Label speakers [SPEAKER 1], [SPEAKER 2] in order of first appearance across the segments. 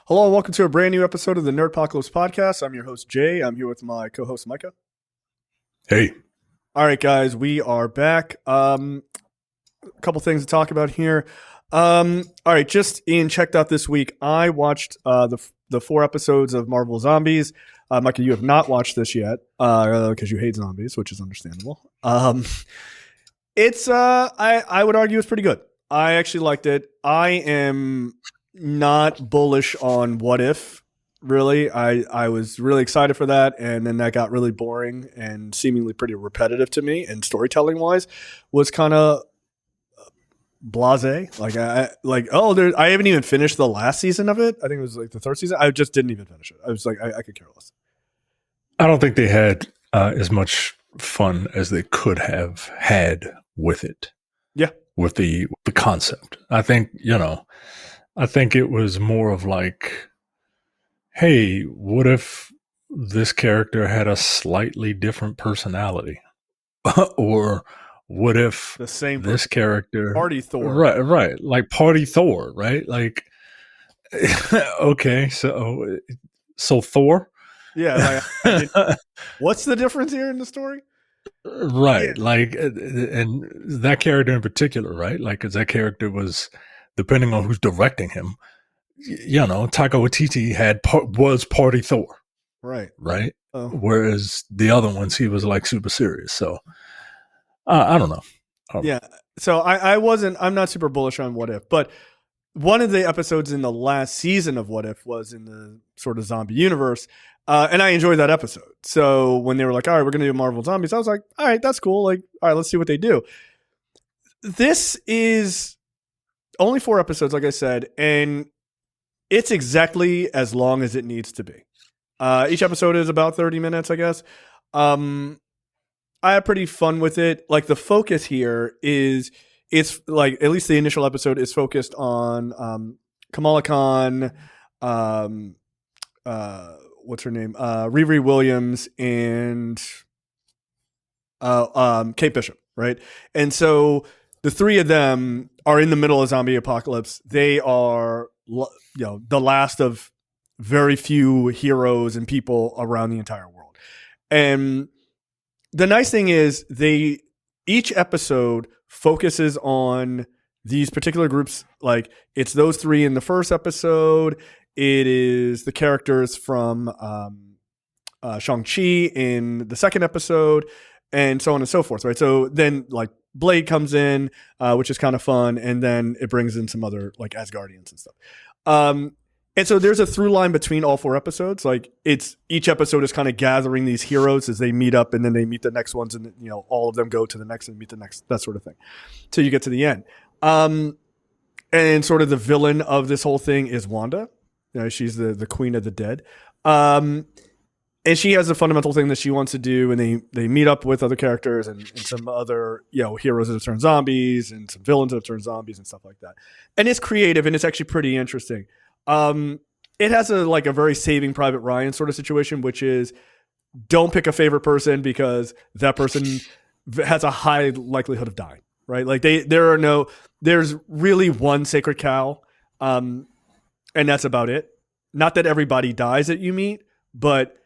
[SPEAKER 1] Hello and welcome to a brand new episode of the Nerdpocalypse Podcast. I'm your host, Jay. I'm here with my co-host, Micah.
[SPEAKER 2] Hey.
[SPEAKER 1] All right, guys, we are back. A couple things to talk about here. All right, just checked out this week. I watched the 4 episodes of Marvel Zombies. Micah, you have not watched this yet because you hate zombies, which is understandable. It's I would argue it's pretty good. I actually liked it. I am not bullish on What If, really. I was really excited for that, and then that got really boring and seemingly pretty repetitive to me, and storytelling wise was kind of blasé. I haven't even finished the last season of it. I think it was like the 3rd season. I just didn't even finish it. I was like, I could care less.
[SPEAKER 2] I don't think they had as much fun as they could have had with it.
[SPEAKER 1] Yeah.
[SPEAKER 2] With the concept. I think it was more of like, hey, what if this character had a slightly different personality? Or what if
[SPEAKER 1] the same
[SPEAKER 2] this character
[SPEAKER 1] Party Thor.
[SPEAKER 2] Right. Like Party Thor, right? Like okay, so Thor?
[SPEAKER 1] Yeah, what's the difference here in the story?
[SPEAKER 2] Right, yeah. Like, and that character in particular, right? Like, because that character was, depending on who's directing him, Taika Waititi was Party Thor,
[SPEAKER 1] right?
[SPEAKER 2] Oh. Whereas the other ones, he was like super serious. So, I don't know.
[SPEAKER 1] Yeah. So I'm not super bullish on What If, but one of the episodes in the last season of What If was in the sort of zombie universe. And I enjoyed that episode. So when they were like, all right, we're going to do Marvel Zombies, I was like, all right, that's cool. Like, all right, let's see what they do. This is only 4 episodes, like I said, and it's exactly as long as it needs to be. Each episode is about 30 minutes, I guess. I had pretty fun with it. Like, the focus here is, it's like, at least the initial episode is focused on Kamala Khan, what's her name? Riri Williams and Kate Bishop, right? And so the 3 of them are in the middle of zombie apocalypse. They are, the last of very few heroes and people around the entire world. And the nice thing is each episode focuses on these particular groups. Like, it's those 3 in the first episode. It is the characters from Shang-Chi in the 2nd episode, and so on and so forth, right? So then, like, Blade comes in, which is kind of fun, and then it brings in some other, like, Asgardians and stuff. And so there's a through line between all 4 episodes. Like, each episode is kind of gathering these heroes as they meet up, and then they meet the next ones, and all of them go to the next and meet the next, that sort of thing, till you get to the end. And sort of the villain of this whole thing is Wanda. She's the queen of the dead. And she has a fundamental thing that she wants to do, and they meet up with other characters and some other, heroes that have turned zombies and some villains that have turned zombies and stuff like that. And it's creative, and it's actually pretty interesting. It has a very Saving Private Ryan sort of situation, which is, don't pick a favorite person because that person has a high likelihood of dying, right? Like, there's really one sacred cow. And that's about it. Not that everybody dies that you meet, but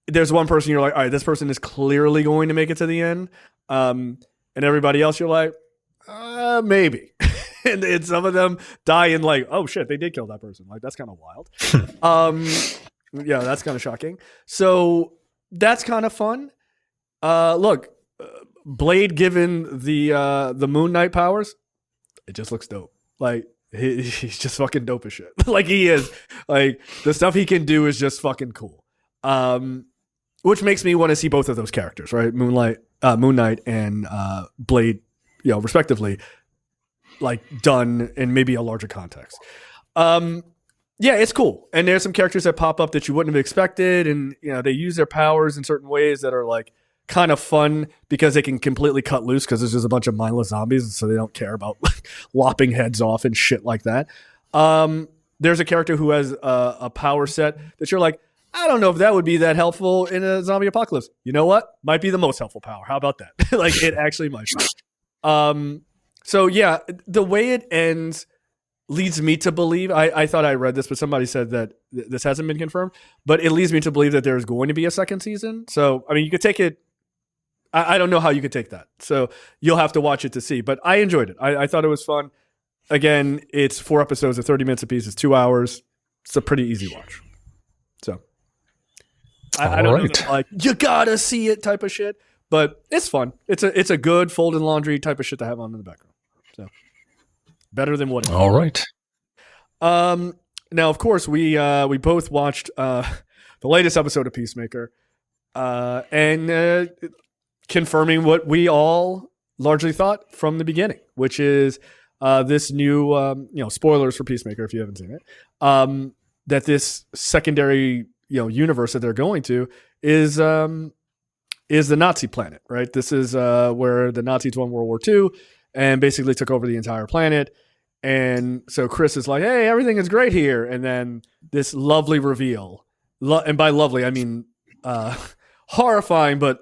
[SPEAKER 1] there's one person you're like, all right, this person is clearly going to make it to the end. And everybody else, you're like, maybe. and some of them die in like, oh shit, they did kill that person. Like, that's kind of wild. Yeah, that's kind of shocking. So that's kind of fun. Look, Blade given the Moon Knight powers, it just looks dope. Like, he's just fucking dope as shit. Like, he is. Like, the stuff he can do is just fucking cool. Which makes me want to see both of those characters, right? Moon Knight and Blade, respectively, like, done in maybe a larger context. Yeah, it's cool. And there's some characters that pop up that you wouldn't have expected, and they use their powers in certain ways that are like kind of fun because they can completely cut loose because there's just a bunch of mindless zombies, so they don't care about like lopping heads off and shit like that. There's a character who has a power set that you're like, I don't know if that would be that helpful in a zombie apocalypse. You know what? Might be the most helpful power. How about that? Like, it actually might be. So yeah, the way it ends leads me to believe, I thought I read this, but somebody said that this hasn't been confirmed, but it leads me to believe that there's going to be a second season. So, I mean, you could take it. I don't know how you could take that. So you'll have to watch it to see, but I enjoyed it. I thought it was fun. Again, it's 4 episodes of 30 minutes apiece. It's 2 hours. It's a pretty easy watch. So I don't know that, like, you gotta see it type of shit, but it's fun. It's a good folding laundry type of shit to have on in the background. So better than what.
[SPEAKER 2] All right.
[SPEAKER 1] Now, of course, we both watched the latest episode of Peacemaker, and confirming what we all largely thought from the beginning, which is this new, spoilers for Peacemaker if you haven't seen it, that this secondary, universe that they're going to is the Nazi planet, right? This is where the Nazis won World War II and basically took over the entire planet. And so Chris is like, hey, everything is great here. And then this lovely reveal, and by lovely, I mean horrifying, but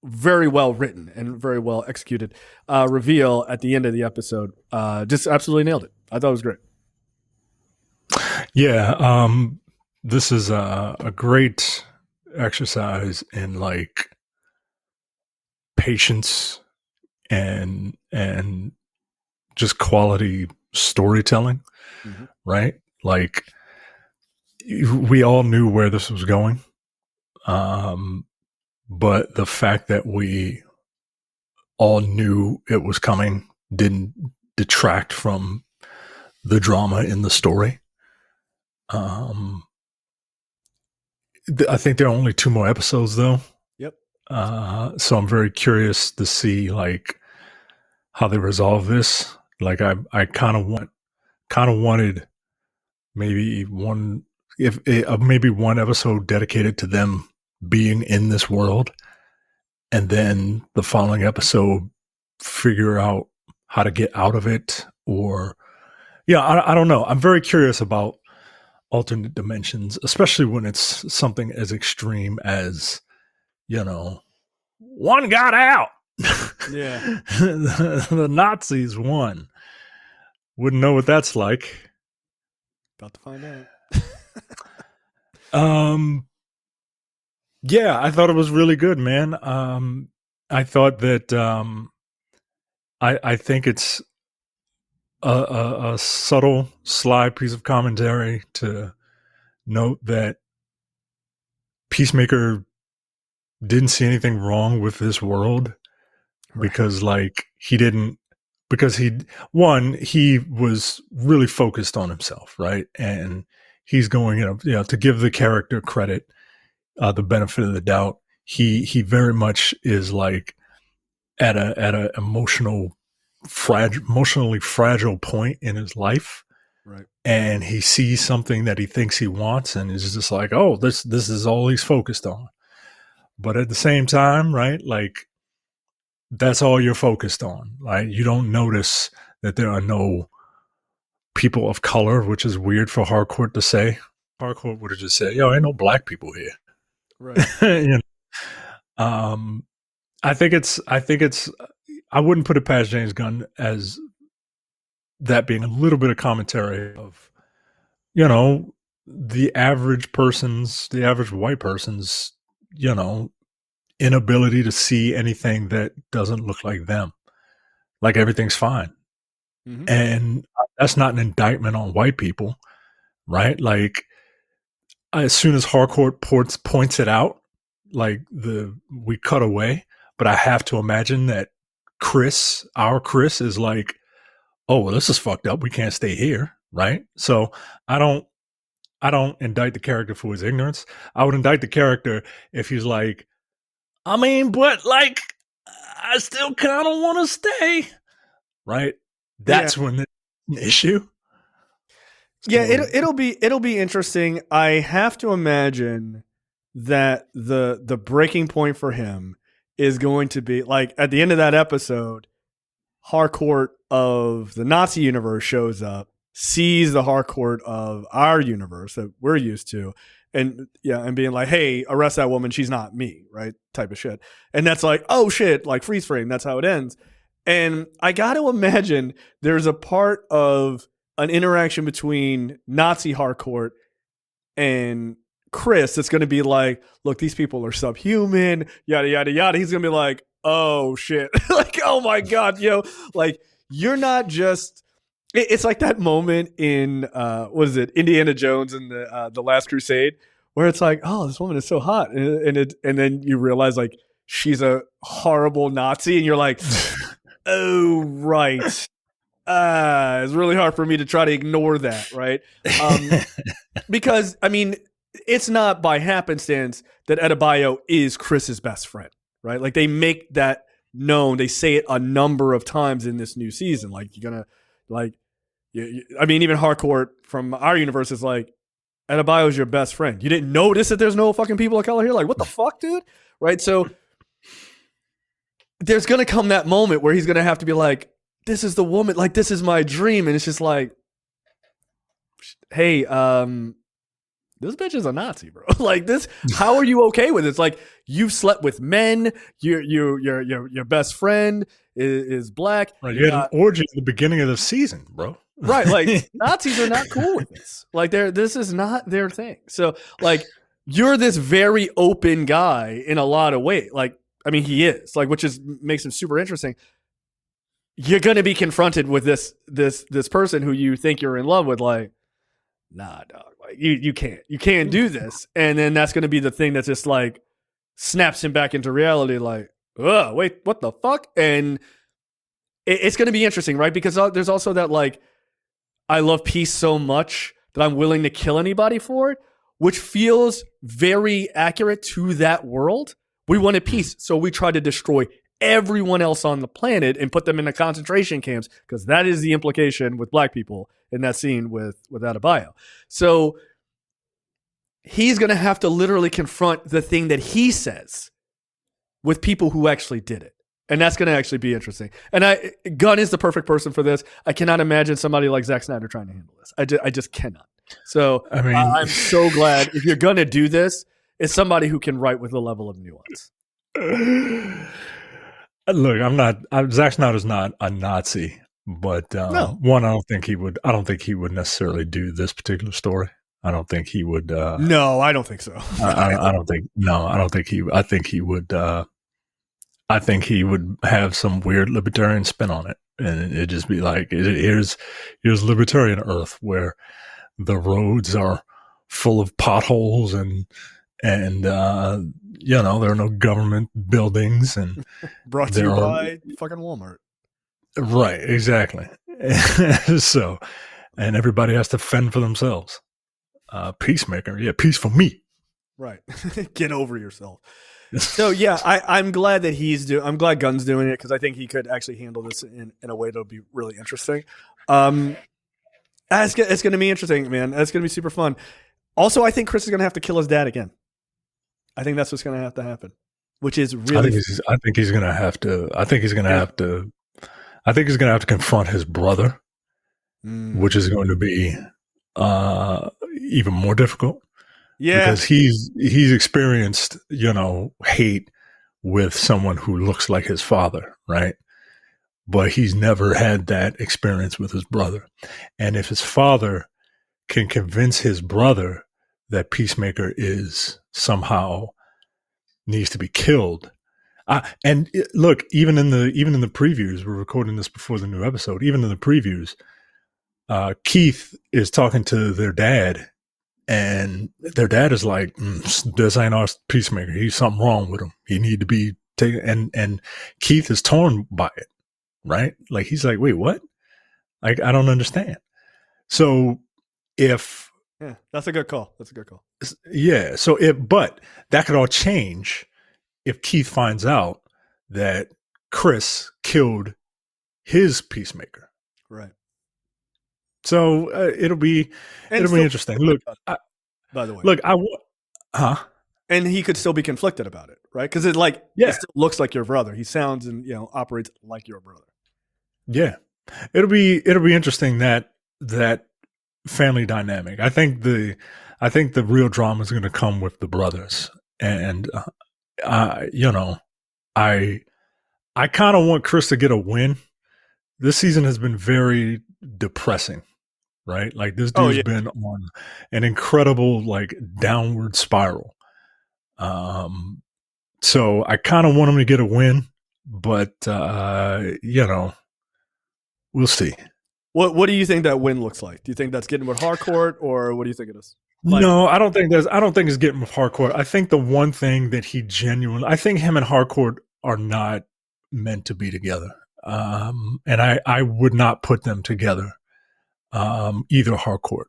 [SPEAKER 1] very well written and very well executed reveal at the end of the episode. Just absolutely nailed it. I thought it was great.
[SPEAKER 2] Yeah. This is a great exercise in like patience and just quality storytelling, right? Like we all knew where this was going. But the fact that we all knew it was coming didn't detract from the drama in the story. I think there are only 2 more episodes though.
[SPEAKER 1] Yep.
[SPEAKER 2] So I'm very curious to see like how they resolve this. Like I kind of wanted maybe one episode dedicated to them being in this world, and then the following episode figure out how to get out of it. Or I don't know. I'm very curious about alternate dimensions, especially when it's something as extreme as, one got out.
[SPEAKER 1] Yeah.
[SPEAKER 2] The Nazis won. Wouldn't know what that's like.
[SPEAKER 1] About to find out.
[SPEAKER 2] Yeah, I thought it was really good, man. I thought that I think it's a subtle, sly piece of commentary to note that Peacemaker didn't see anything wrong with this world, right? Because he was really focused on himself, right? And he's going, to give the character credit, the benefit of the doubt. He very much is like at a emotionally fragile point in his life,
[SPEAKER 1] right?
[SPEAKER 2] And he sees something that he thinks he wants, and is just like, oh, this is all he's focused on. But at the same time, right, like that's all you're focused on, right? You don't notice that there are no people of color, which is weird for Harcourt to say. Harcourt would have just said, "Yo, ain't no black people here."
[SPEAKER 1] Right.
[SPEAKER 2] I think it's. I wouldn't put it past James Gunn as that being a little bit of commentary of, the average white person's, inability to see anything that doesn't look like them. Like everything's fine. Mm-hmm. And that's not an indictment on white people, right? Like as soon as Harcourt points it out, like we cut away, but I have to imagine that our Chris is like, oh, well, this is fucked up. We can't stay here. Right. So I don't indict the character for his ignorance. I would indict the character if he's like, I mean, but like, I still kind of want to stay. Right. That's when the issue.
[SPEAKER 1] Yeah. It'll be interesting. I have to imagine that the breaking point for him is going to be like at the end of that episode, Harcourt of the Nazi universe shows up, sees the Harcourt of our universe that we're used to, and being like, hey, arrest that woman, she's not me, right? Type of shit. And that's like, oh shit, like freeze frame, that's how it ends. And I got to imagine there's a part of an interaction between Nazi Harcourt and Chris that's going to be like, look, these people are subhuman, yada, yada, yada. He's going to be like, oh, shit. Like, oh, my God, like, you're not just... It's like that moment in, what is it, Indiana Jones and the Last Crusade, where it's like, oh, this woman is so hot. And then you realize, like, she's a horrible Nazi, and you're like, oh, right. It's really hard for me to try to ignore that, right? Because, I mean, it's not by happenstance that Adebayo is Chris's best friend, right? Like, they make that known. They say it a number of times in this new season. Like, you're going to, like, I mean, even Harcourt from our universe is like, Adebayo's your best friend. You didn't notice that there's no fucking people of color here? Like, what the fuck, dude? Right? So there's going to come that moment where he's going to have to be like, this is the woman, like, this is my dream. And it's just like, hey, this bitch is a Nazi, bro. Like, this, how are you okay with it? It's like, you've slept with men, your best friend is black.
[SPEAKER 2] Right, you had an orgy at the beginning of the season, bro.
[SPEAKER 1] Right, like, Nazis are not cool with this. Like, this is not their thing. So, like, you're this very open guy in a lot of ways. Like, I mean, he is, like, which makes him super interesting. You're going to be confronted with this person who you think you're in love with, like, nah, dog, like, you can't do this. And then that's going to be the thing that just, like, snaps him back into reality, like, oh, wait, what the fuck? And it's going to be interesting, right? Because there's also that, like, I love peace so much that I'm willing to kill anybody for it, which feels very accurate to that world. We wanted peace, so we tried to destroy everyone else on the planet and put them in the concentration camps, because that is the implication with black people in that scene with Adebayo. So he's going to have to literally confront the thing that he says with people who actually did it. And that's going to actually be interesting. And Gunn is the perfect person for this. I cannot imagine somebody like Zack Snyder trying to handle this. I just cannot. So I mean, I'm so glad if you're going to do this, it's somebody who can write with a level of nuance.
[SPEAKER 2] Look, Zack Snyder's not a Nazi, but
[SPEAKER 1] no.
[SPEAKER 2] One, I don't think he would necessarily do this particular story. I don't think he would.
[SPEAKER 1] No, I don't think so.
[SPEAKER 2] I don't think he. I think he would have some weird libertarian spin on it, and it'd just be like, here's libertarian Earth, where the roads are full of potholes and there are no government buildings, and
[SPEAKER 1] brought to you by fucking Walmart.
[SPEAKER 2] Right, exactly. So, and everybody has to fend for themselves. Peacemaker, yeah, peace for me.
[SPEAKER 1] Right, get over yourself. So yeah, I'm glad that I'm glad Gunn's doing it, because I think he could actually handle this in a way that'll be really interesting. It's going to be interesting, man. It's going to be super fun. Also, I think Chris is going to have to kill his dad again. I think that's what's going to have to happen, which is really.
[SPEAKER 2] I think he's going to have to. I think he's going to have to. I think he's going to have to confront his brother, which is going to be even more difficult.
[SPEAKER 1] Yeah,
[SPEAKER 2] because he's experienced, hate with someone who looks like his father, right? But he's never had that experience with his brother. And if his father can convince his brother that Peacemaker is somehow needs to be killed, look, even in the previews, we're recording this before the new episode. Even in the previews, Keith is talking to their dad. And their dad is like, this ain't our Peacemaker. He's something wrong with him. He need to be taken. And Keith is torn by it, right? Like, he's like, wait, what? Like, I don't understand. So
[SPEAKER 1] that's a good call.
[SPEAKER 2] Yeah. So but that could all change if Keith finds out that Chris killed his Peacemaker.
[SPEAKER 1] Right.
[SPEAKER 2] So it'll be interesting. Look,
[SPEAKER 1] by the way,
[SPEAKER 2] and
[SPEAKER 1] he could still be conflicted about it, right? Because it still looks like your brother. He sounds and operates like your brother.
[SPEAKER 2] Yeah, it'll be interesting that family dynamic. I think the real drama is going to come with the brothers, and I kind of want Chris to get a win. This season has been very depressing right? Like this
[SPEAKER 1] Oh,
[SPEAKER 2] dude's
[SPEAKER 1] yeah.
[SPEAKER 2] been on an incredible like downward spiral. So I kind of want him to get a win, but we'll see.
[SPEAKER 1] What do you think that win looks like? Do you think that's getting with Harcourt, or what do you think it is?
[SPEAKER 2] No, I don't think it's getting with Harcourt. I think the one thing that I think him and Harcourt are not meant to be together. And I would not put them together. Either Harcourt.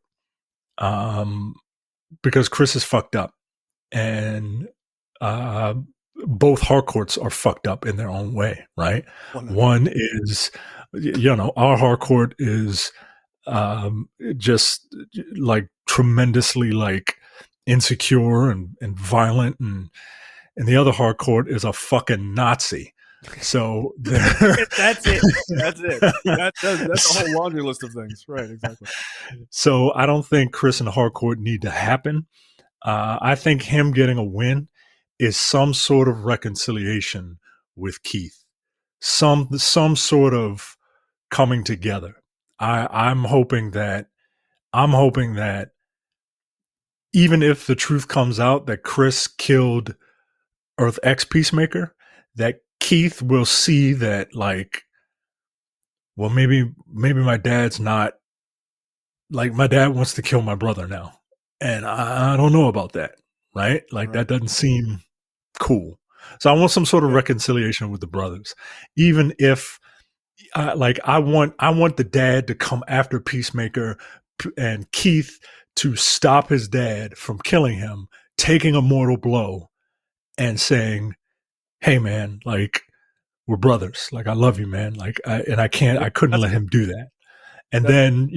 [SPEAKER 2] Because Chris is fucked up, and both Harcourts are fucked up in their own way, right? One is, our Harcourt is just like tremendously like insecure and violent, and the other Harcourt is a fucking Nazi. So
[SPEAKER 1] that's it. That's a whole laundry list of things, right? Exactly.
[SPEAKER 2] So I don't think Chris and Harcourt need to happen. I think him getting a win is some sort of reconciliation with Keith, some sort of coming together. I'm hoping that even if the truth comes out that Chris killed Earth X Peacemaker, that Keith will see that, like, well, maybe my dad's not, like, my dad wants to kill my brother now, and I don't know about that, right? Like, that doesn't seem cool. So I want some sort of reconciliation with the brothers, even if, I want the dad to come after Peacemaker and Keith to stop his dad from killing him, taking a mortal blow, and saying, hey man, like, we're brothers. Like, I love you, man. Like, I couldn't let him do that. And then,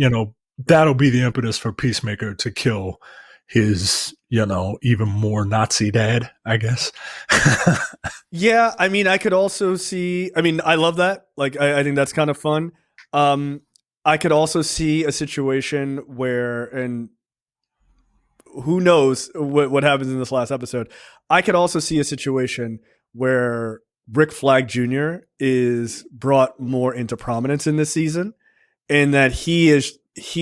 [SPEAKER 2] that'll be the impetus for Peacemaker to kill his, even more Nazi dad, I guess.
[SPEAKER 1] Yeah. I mean, I could also see, I love that. Like, I think that's kind of fun. I could also see a situation where, and who knows what happens in this last episode. I could also see a situation where Rick Flag Jr. is brought more into prominence in this season, and that he's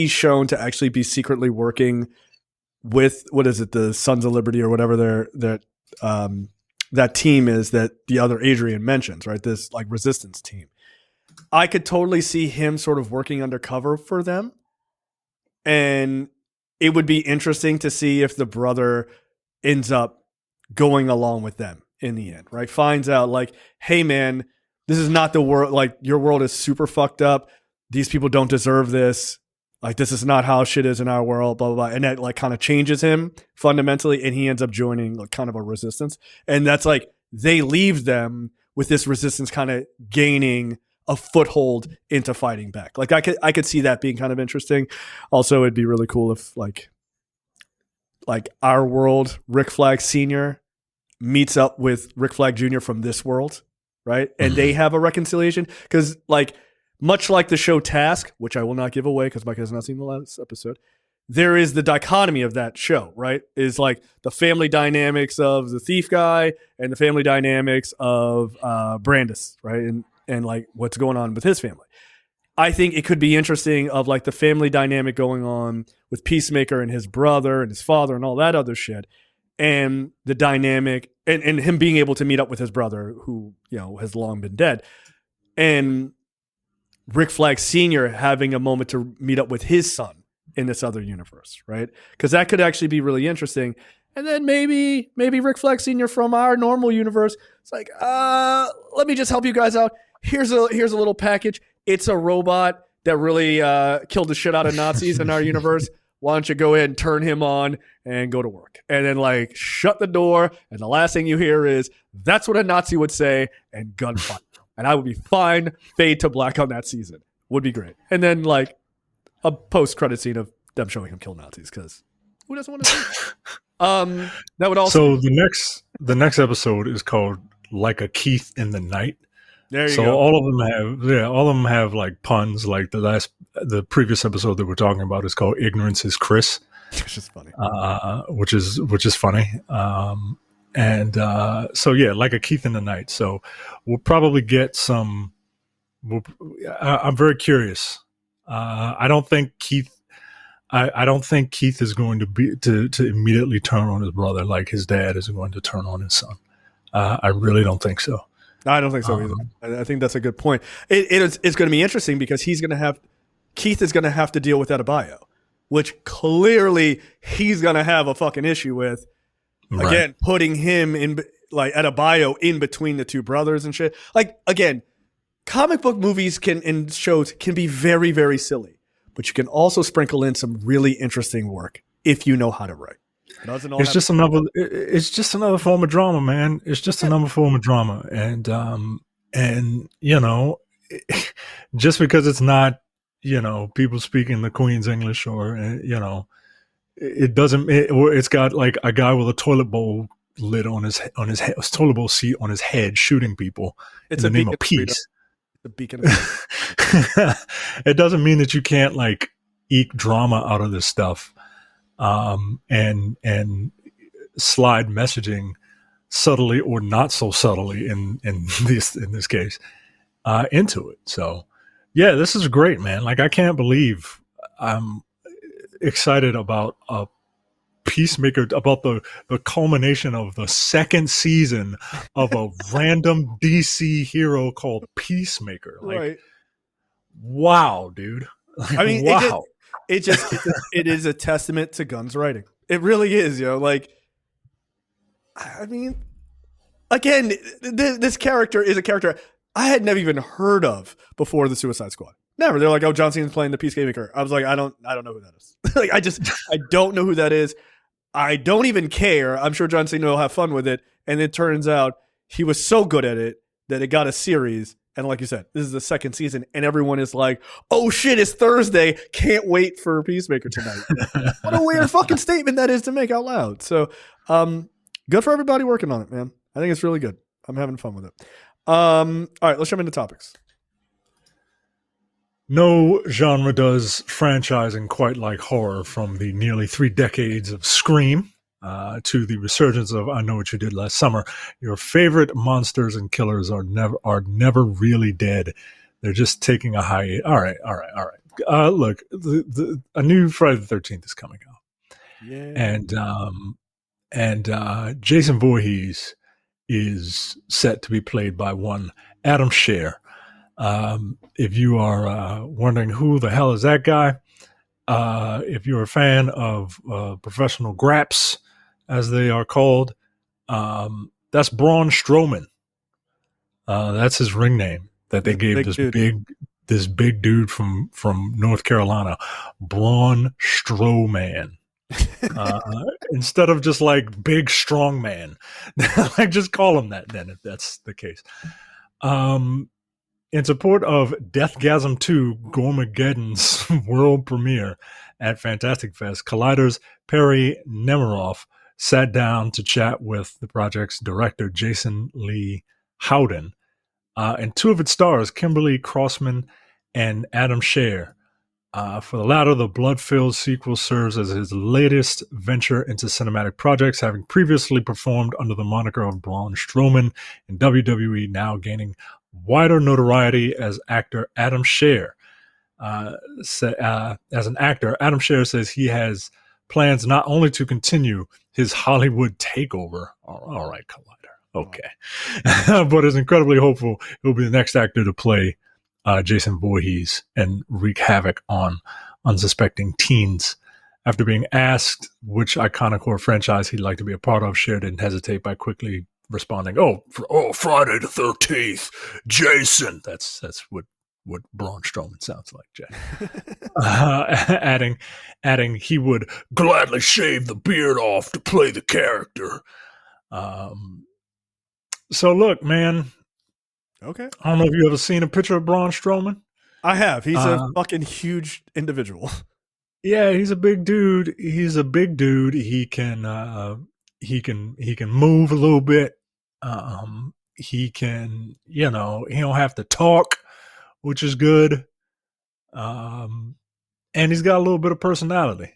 [SPEAKER 1] shown to actually be secretly working with, what is it, the Sons of Liberty or whatever that team is that the other Adrian mentions, right? This like resistance team. I could totally see him sort of working undercover for them, and it would be interesting to see if the brother ends up going along with them in the end, right? Finds out like, hey man, this is not the world. Like, your world is super fucked up. These people don't deserve this. Like, this is not how shit is in our world, blah, blah, blah. And that like kind of changes him fundamentally. And he ends up joining like kind of a resistance. And that's like, they leave them with this resistance kind of gaining a foothold into fighting back. Like, I could see that being kind of interesting. Also, it'd be really cool if like our world, Rick Flag Sr. meets up with Rick Flag Jr. from this world, right? And they have a reconciliation, because like, much like the show Task, which I will not give away because Mike has not seen the last episode, there is the dichotomy of that show, right? Is like the family dynamics of the thief guy and the family dynamics of Brandis, right? And like what's going on with his family. I think it could be interesting of like the family dynamic going on with Peacemaker and his brother and his father and all that other shit. And the dynamic and him being able to meet up with his brother who, has long been dead. And Rick Flag Sr. having a moment to meet up with his son in this other universe, right? Because that could actually be really interesting. And then maybe Rick Flag Sr. from our normal universe, it's like, let me just help you guys out. Here's a little package. It's a robot that really killed the shit out of Nazis in our universe. Why don't you go ahead and turn him on and go to work? And then like shut the door. And the last thing you hear is, that's what a Nazi would say, and gunfire. And I would be fine. Fade to black on that season. Would be great. And then like a post-credit scene of them showing him kill Nazis, because who doesn't want to see that? That would also.
[SPEAKER 2] So the next episode is called Like a Keith in the Night.
[SPEAKER 1] There you
[SPEAKER 2] go.
[SPEAKER 1] go.
[SPEAKER 2] all of them have like puns. Like the previous episode that we're talking about is called Ignorance is Chris.
[SPEAKER 1] Which is funny.
[SPEAKER 2] Which is funny. So yeah, Like a Keith in the Night. So we'll probably get some. I'm very curious. I don't think Keith. I don't think Keith is going to be to immediately turn on his brother like his dad is going to turn on his son. I really don't think so.
[SPEAKER 1] I don't think so either. I think that's a good point. It's going to be interesting because Keith is going to have to deal with Adebayo, which clearly he's going to have a fucking issue with. Right. Again, putting him in like Adebayo in between the two brothers and shit. Like, again, comic book movies and shows can be very, very silly, but you can also sprinkle in some really interesting work if you know how to write. It's just another form of drama, man. It's just another form of drama. And you know, just because it's not, you know, people speaking the Queen's English or, you know, it doesn't, or it's got like a guy with a toilet bowl lid on his head, toilet bowl seat on his head, shooting people in the name of peace. The beacon.
[SPEAKER 2] It doesn't mean that you can't like eke drama out of this stuff, and slide messaging subtly or not so subtly in this case into it. So yeah, this is great, man. Like I can't believe I'm excited about a Peacemaker, about the culmination of the second season of a random DC hero called Peacemaker. Like, right. Wow, dude. Like,
[SPEAKER 1] I mean,
[SPEAKER 2] wow.
[SPEAKER 1] It is a testament to Gunn's writing. It really is, yo. Like, I mean, again, this character is a character I had never even heard of before the Suicide Squad. Never. They're like, oh, John Cena's playing the Peacemaker. I was like, I don't know who that is. Like, I don't know who that is. I don't even care. I'm sure John Cena will have fun with it. And it turns out he was so good at it that it got a series. And like you said, this is the second season. And everyone is like, oh shit, it's Thursday. Can't wait for Peacemaker tonight. What a weird fucking statement that is to make out loud. So good for everybody working on it, man. I think it's really good. I'm having fun with it. All right, let's jump into topics.
[SPEAKER 2] No genre does franchising quite like horror, from the nearly 3 decades of Scream to the resurgence of I Know What You Did Last Summer. Your favorite monsters and killers are never really dead. They're just taking a hiatus. All right. Look, a new Friday the 13th is coming out. Yeah. And Jason Voorhees is set to be played by one Adam Scherr. If you are wondering who the hell is that guy, if you're a fan of professional graps, as they are called, that's Braun Strowman. That's his ring name that they gave this big dude from North Carolina, Braun Strowman. Instead of just like big strong man. Like, just call him that then, if that's the case. In support of Deathgasm 2 Gormageddon's world premiere at Fantastic Fest, Collider's Perry Nemiroff sat down to chat with the project's director, Jason Lee Howden, and 2 of its stars, Kimberly Crossman and Adam Scherr. For the latter, the blood-filled sequel serves as his latest venture into cinematic projects, having previously performed under the moniker of Braun Strowman in WWE, now gaining wider notoriety as actor Adam Scherr. As an actor, Adam Scherr says he has plans not only to continue his Hollywood takeover, all right, Collider, okay, but is incredibly hopeful he'll be the next actor to play Jason Voorhees and wreak havoc on unsuspecting teens. After being asked which iconic horror franchise he'd like to be a part of, Scherr didn't hesitate by quickly responding, Friday the 13th, Jason. That's what Braun Strowman sounds like, Jack. Adding he would gladly shave the beard off to play the character. So look, man.
[SPEAKER 1] Okay.
[SPEAKER 2] I don't know if you ever seen a picture of Braun Strowman.
[SPEAKER 1] I have. He's a fucking huge individual.
[SPEAKER 2] Yeah, he's a big dude. He can move a little bit. He can, he don't have to talk, which is good. And he's got a little bit of personality.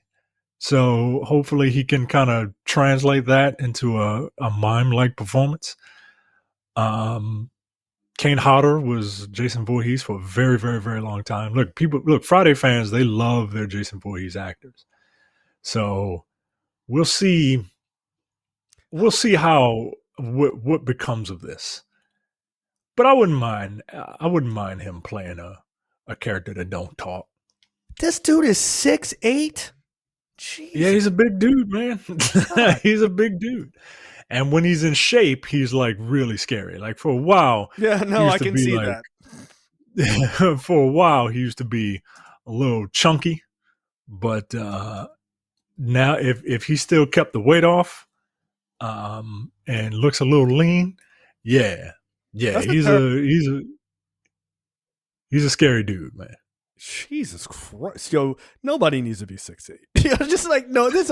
[SPEAKER 2] So hopefully he can kind of translate that into a mime-like performance. Kane Hodder was Jason Voorhees for a very, very, very long time. Look, Friday fans, they love their Jason Voorhees actors. So we'll see how what becomes of this. But I wouldn't mind him playing a character that don't talk.
[SPEAKER 1] This dude is 6'8". Jeez.
[SPEAKER 2] Yeah, he's a big dude, man. He's a big dude. And when he's in shape, he's like really scary. Like for a while.
[SPEAKER 1] Yeah, no, I can see that.
[SPEAKER 2] For a while, he used to be a little chunky. But now if he still kept the weight off and looks a little lean, yeah, he's a scary dude, man.
[SPEAKER 1] Jesus Christ. Yo, nobody needs to be 6'8". Just like, no, just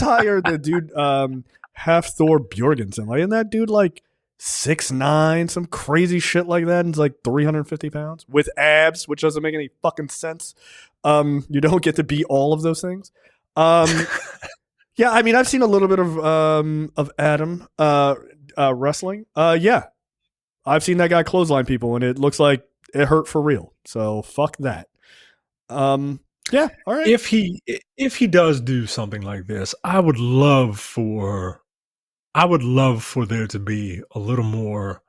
[SPEAKER 1] hire the dude, half Thor Bjorgensen. Like, isn't that dude like 6'9", some crazy shit like that? And it's like 350 pounds with abs, which doesn't make any fucking sense. You don't get to be all of those things. Yeah, I mean, I've seen a little bit of Adam wrestling. Yeah, I've seen that guy clothesline people, and it looks like it hurt for real. So fuck that. Yeah, all right.
[SPEAKER 2] If he does do something like this, I would love for there to be a little more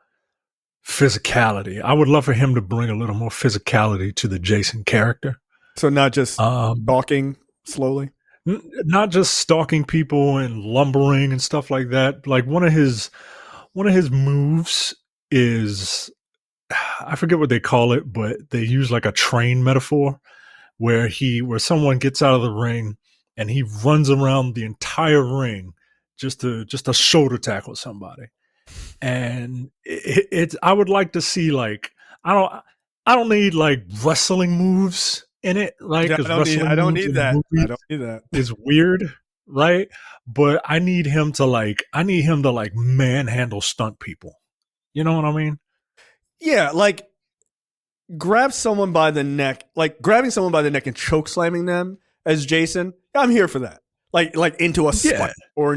[SPEAKER 2] physicality. I would love for him to bring a little more physicality to the Jason character.
[SPEAKER 1] So not just stalking slowly.
[SPEAKER 2] Not just stalking people and lumbering and stuff like that. Like one of his moves is, I forget what they call it, but they use like a train metaphor where someone gets out of the ring and he runs around the entire ring just to shoulder tackle somebody. And I would like to see, like, I don't need like wrestling moves in it, right?
[SPEAKER 1] Yeah, I don't need that.
[SPEAKER 2] It's weird, right? But I need him to manhandle stunt people. You know what I mean?
[SPEAKER 1] Yeah, like grabbing someone by the neck and choke slamming them as Jason. I'm here for that. Like into a spike or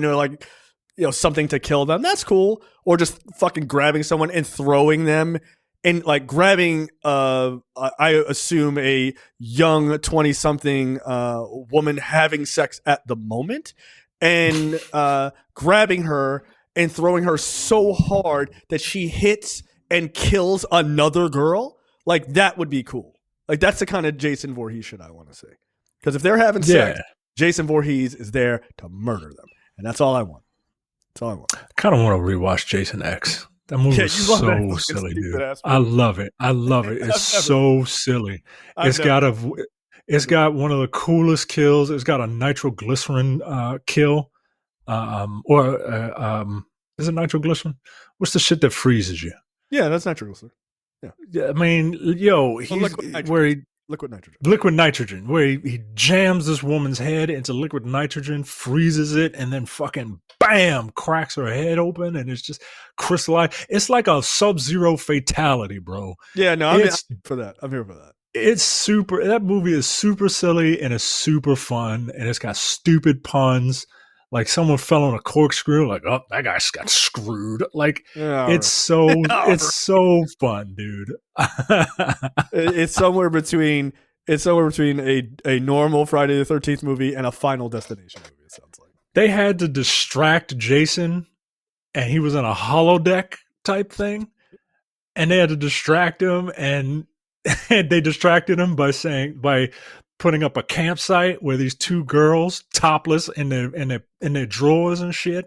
[SPEAKER 1] something to kill them. That's cool. Or just fucking grabbing someone and throwing them. And like grabbing, I assume a young 20-something woman having sex at the moment, and grabbing her and throwing her so hard that she hits and kills another girl. Like that would be cool. Like that's the kind of Jason Voorhees shit I want to see. Because if they're having sex, Jason Voorhees is there to murder them, and that's all I want. That's all I want.
[SPEAKER 2] I kind of want to rewatch Jason X. That movie is so silly, dude. I love it. It's so silly. It's got one of the coolest kills. It's got a nitroglycerin kill. Is it nitroglycerin? What's the shit that freezes you?
[SPEAKER 1] Yeah, that's nitroglycerin.
[SPEAKER 2] Yeah. I mean, liquid nitrogen, where he jams this woman's head into liquid nitrogen, freezes it, and then fucking bam, cracks her head open, and it's just crystallized. It's like a Sub-Zero fatality, bro.
[SPEAKER 1] Yeah, no, I'm here for that.
[SPEAKER 2] That movie is super silly and it's super fun, and it's got stupid puns. Like someone fell on a corkscrew, like, oh, that guy got screwed. Like it's so fun, dude.
[SPEAKER 1] It's somewhere between a normal Friday the 13th movie and a Final Destination movie, it sounds like.
[SPEAKER 2] They had to distract Jason, and he was in a holodeck type thing, and they had to distract him, and they distracted him by putting up a campsite where these two girls topless in their drawers and shit,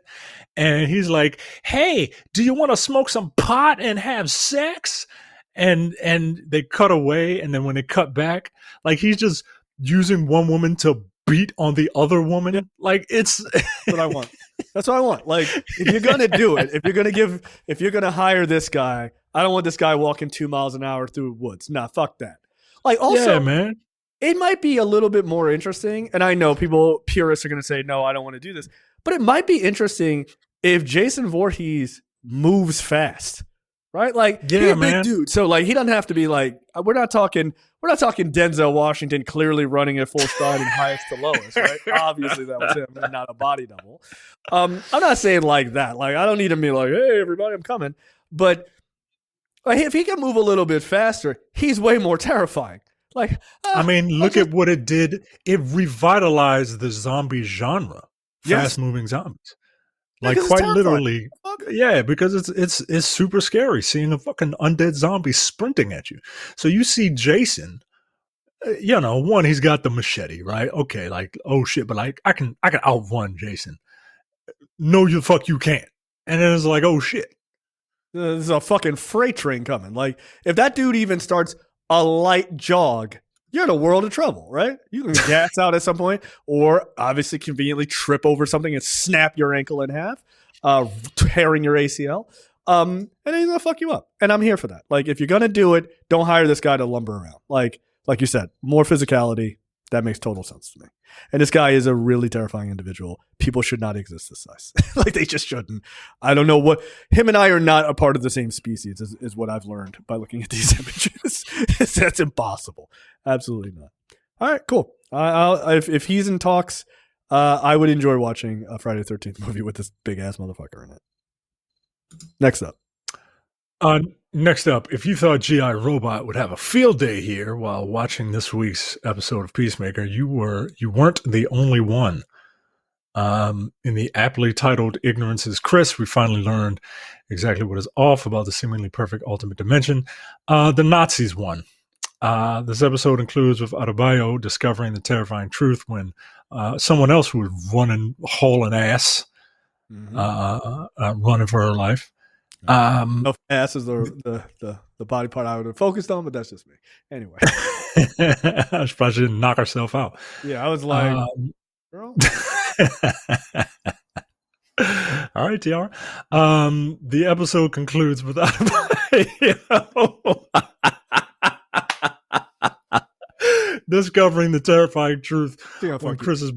[SPEAKER 2] and he's like, "Hey, do you want to smoke some pot and have sex?" And they cut away, and then when they cut back, like he's just using one woman to beat on the other woman. Yeah. Like it's
[SPEAKER 1] what I want. That's what I want. Like if you're gonna do it, if you're gonna hire this guy, I don't want this guy walking 2 miles an hour through woods. Nah, fuck that. Like also,
[SPEAKER 2] yeah, man.
[SPEAKER 1] It might be a little bit more interesting, and I know purists are going to say, no, I don't want to do this, but it might be interesting if Jason Voorhees moves fast, right? Like, he's a big dude, so like he doesn't have to be like, we're not talking Denzel Washington clearly running at full stride and highest to lowest, right? Obviously that was him, and not a body double. I'm not saying like that. Like I don't need him to be like, hey, everybody, I'm coming, but Like, if he can move a little bit faster, he's way more terrifying. Like,
[SPEAKER 2] I mean, look at what it did. It revitalized the zombie genre. Fast-moving zombies. Like, quite literally. Yeah, because it's super scary seeing a fucking undead zombie sprinting at you. So you see Jason, one, he's got the machete, right? Okay, like, oh shit, but like I can outrun Jason. No, you can't. And then it's like, oh shit.
[SPEAKER 1] There's a fucking freight train coming. Like, if that dude even starts a light jog, you're in a world of trouble, right? You can gas out at some point, or obviously conveniently trip over something and snap your ankle in half, tearing your ACL. And then he's gonna fuck you up. And I'm here for that. Like, if you're gonna do it, don't hire this guy to lumber around. Like you said, more physicality. That makes total sense to me. And this guy is a really terrifying individual. People should not exist this size. Like, they just shouldn't. I don't know what him and I are not a part of the same species is what I've learned by looking at these images. That's impossible. Absolutely not. All right, cool. If he's in talks, I would enjoy watching a Friday the 13th movie with this big ass motherfucker in it. Next up, if you thought G.I. Robot would have a field day here while watching this week's episode of Peacemaker, you weren't the only one. In the aptly titled Ignorance is Chris, we finally learned exactly what is off about the seemingly perfect ultimate dimension. The Nazis won. This episode includes with Adebayo discovering the terrifying truth when someone else was running, hauling ass, running for her life. Ass is the body part I would have focused on, but that's just me. Anyway,
[SPEAKER 2] she probably didn't knock herself out.
[SPEAKER 1] Yeah, I was like, girl.
[SPEAKER 2] All right, TR. The episode concludes with discovering the terrifying truth when Chris's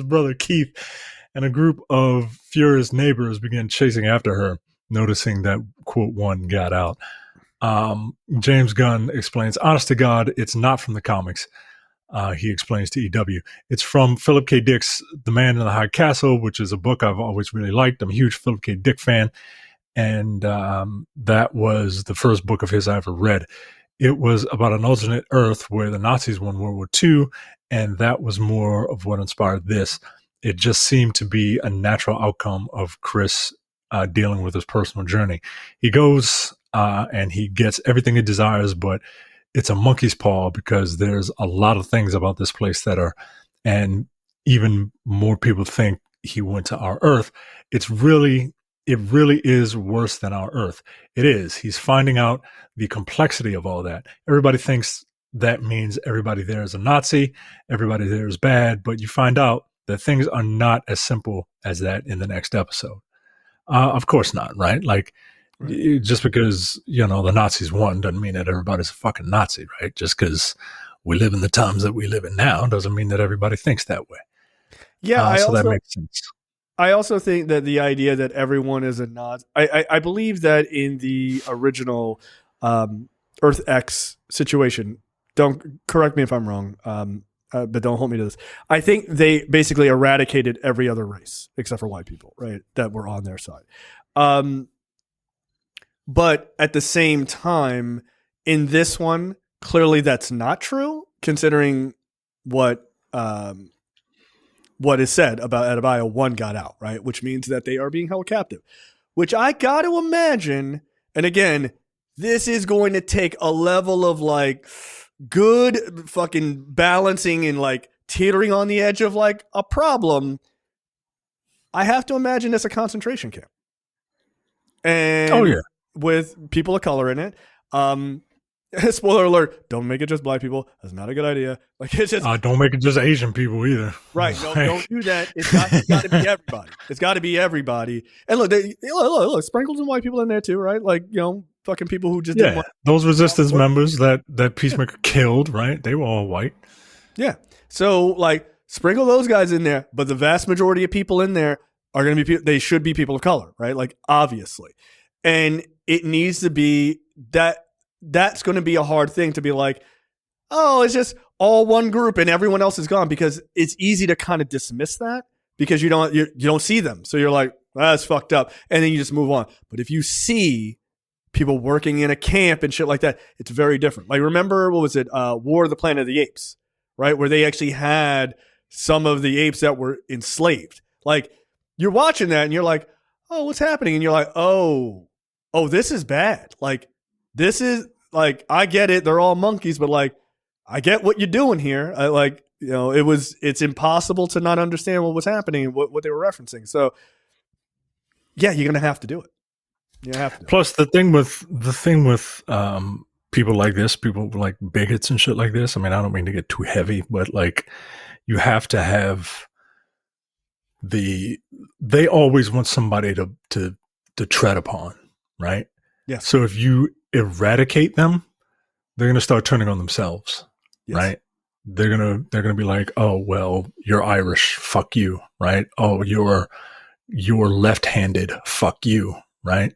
[SPEAKER 2] brother Keith and a group of furious neighbors began chasing after her, noticing that, quote, one got out. James Gunn explains, honest to God, it's not from the comics. He explains to EW. It's from Philip K. Dick's The Man in the High Castle, which is a book I've always really liked. I'm a huge Philip K. Dick fan. And that was the first book of his I ever read. It was about an alternate Earth where the Nazis won World War II, and that was more of what inspired this. It just seemed to be a natural outcome of Chris dealing with his personal journey. He goes and he gets everything he desires, but it's a monkey's paw because there's a lot of things about this place that are, and even more people think he went to our Earth. It really is worse than our Earth. It is. He's finding out the complexity of all that. Everybody thinks that means everybody there is a Nazi, everybody there is bad, but you find out that things are not as simple as that in the next episode. Of course not, right? Like, right. Just because, the Nazis won doesn't mean that everybody's a fucking Nazi, right? Just because we live in the times that we live in now doesn't mean that everybody thinks that way.
[SPEAKER 1] Yeah,
[SPEAKER 2] that makes sense.
[SPEAKER 1] I also think that the idea that everyone is a Nazi, I believe that in the original Earth X situation, don't correct me if I'm wrong, but don't hold me to this. I think they basically eradicated every other race except for white people, right? That were on their side. But at the same time, in this one, clearly that's not true, considering what is said about Adebayo. One got out, right? Which means that they are being held captive, which I got to imagine. And again, this is going to take a level of like good fucking balancing and like teetering on the edge of like a problem. I have to imagine it's a concentration camp. And with people of color in it. Spoiler alert, don't make it just black people. That's not a good idea. Like, it's just
[SPEAKER 2] don't make it just Asian people either.
[SPEAKER 1] Right. No, don't do that. It's got to be everybody. It's got to be everybody. And look, sprinkles and white people in there too, right? Like, fucking people who just didn't want
[SPEAKER 2] those resistance members that Peacemaker killed, right? They were all white.
[SPEAKER 1] Yeah. So like sprinkle those guys in there, but the vast majority of people in there are going to be they should be people of color, right? Like, obviously. And it needs to be that's going to be a hard thing to be like, oh, it's just all one group and everyone else is gone, because it's easy to kind of dismiss that because you don't see them. So you're like, That's fucked up. And then you just move on. But if you see people working in a camp and shit like that, it's very different. Like, remember, what was it? War of the Planet of the Apes, right? Where they actually had some of the apes that were enslaved. Like, you're watching that and you're like, oh, what's happening? And you're like, oh, this is bad. Like, this is like, I get it. They're all monkeys, but like, I get what you're doing here. It's impossible to not understand what was happening and what they were referencing. So yeah, you're going to have to do it. You have to.
[SPEAKER 2] Plus the thing with people like this, people like bigots and shit like this. I mean, I don't mean to get too heavy, but like, you have to have they always want somebody to tread upon, right?
[SPEAKER 1] Yes.
[SPEAKER 2] So if you eradicate them, they're going to start turning on themselves, yes. Right? They're going to be like, oh, well, you're Irish. Fuck you. Right. Oh, you're left-handed. Fuck you. Right.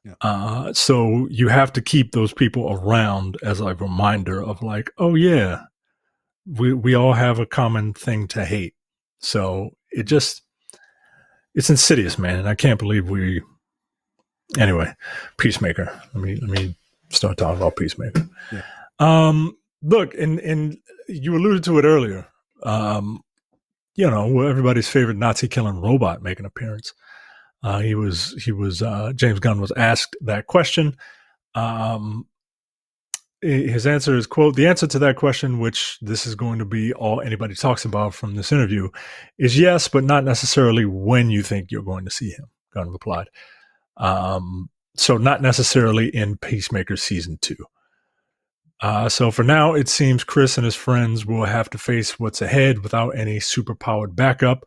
[SPEAKER 2] Yeah. So you have to keep those people around as a reminder of like, oh yeah, we all have a common thing to hate. So it's insidious, man. And I can't believe anyway, Peacemaker. Let me start talking about Peacemaker. Yeah. Look, and you alluded to it earlier. Everybody's favorite Nazi killing robot make an appearance. He was James Gunn was asked that question. His answer is, quote, the answer to that question, which this is going to be all anybody talks about from this interview, is yes, but not necessarily when you think you're going to see him, Gunn replied. So not necessarily in Peacemaker season 2. So for now, it seems Chris and his friends will have to face what's ahead without any superpowered backup.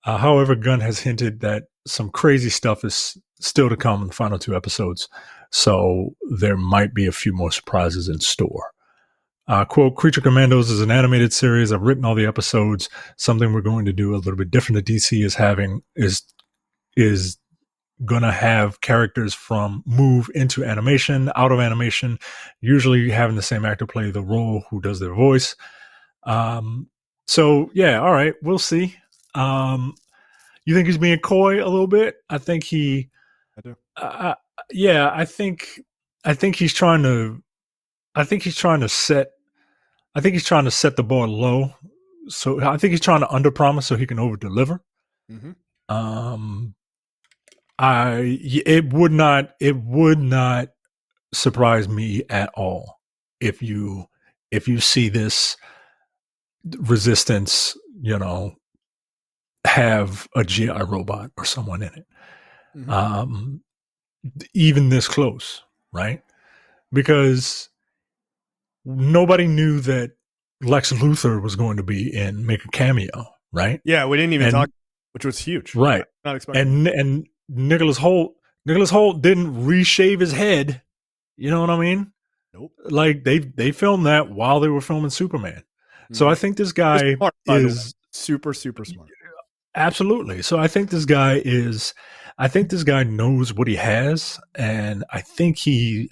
[SPEAKER 2] However, Gunn has hinted that some crazy stuff is still to come in the final 2 episodes. So there might be a few more surprises in store. Quote, Creature Commandos is an animated series. I've written all the episodes. Something we're going to do a little bit different that DC is going to have characters from move into animation, out of animation, usually having the same actor play the role who does their voice. So yeah, all right, we'll see. You think he's being coy a little bit? I think I do. Yeah, I think he's trying to set the bar low. So I think he's trying to underpromise so he can overdeliver. Mm-hmm. It would not surprise me at all if you see this Resistance, have a GI robot or someone in it. Mm-hmm. Even this close, right? Because nobody knew that Lex Luthor was going to make a cameo, right?
[SPEAKER 1] Yeah, we didn't even talk, which was huge,
[SPEAKER 2] right?
[SPEAKER 1] Not expecting.
[SPEAKER 2] And Nicholas Hoult didn't reshave his head. You know what I mean?
[SPEAKER 1] Nope.
[SPEAKER 2] Like they filmed that while they were filming Superman. Mm-hmm. So I think this guy is
[SPEAKER 1] super, super smart.
[SPEAKER 2] Absolutely. So I think this guy knows what he has, and I think he's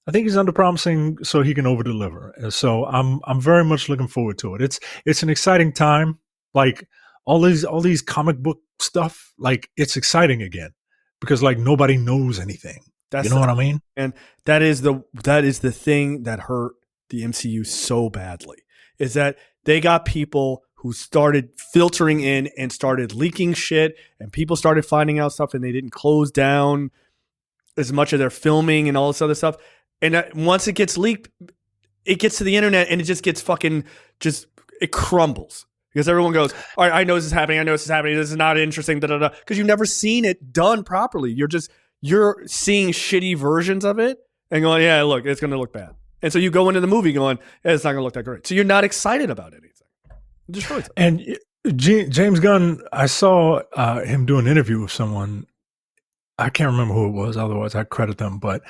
[SPEAKER 2] underpromising so he can overdeliver. And so I'm very much looking forward to it. It's an exciting time. Like all these comic book stuff, like it's exciting again because like nobody knows anything. You know what I mean?
[SPEAKER 1] And that is the thing that hurt the MCU so badly, is that they got people who started filtering in and started leaking shit, and people started finding out stuff, and they didn't close down as much of their filming and all this other stuff. And once it gets leaked, it gets to the internet and it just gets it crumbles because everyone goes, all right, I know this is happening. This is not interesting. Because you've never seen it done properly. You're seeing shitty versions of it and going, yeah, look, it's going to look bad. And so you go into the movie going, it's not going to look that great. So you're not excited about anything. It destroys it.
[SPEAKER 2] And James Gunn, I saw him do an interview with someone. I can't remember who it was. Otherwise, I'd credit them. But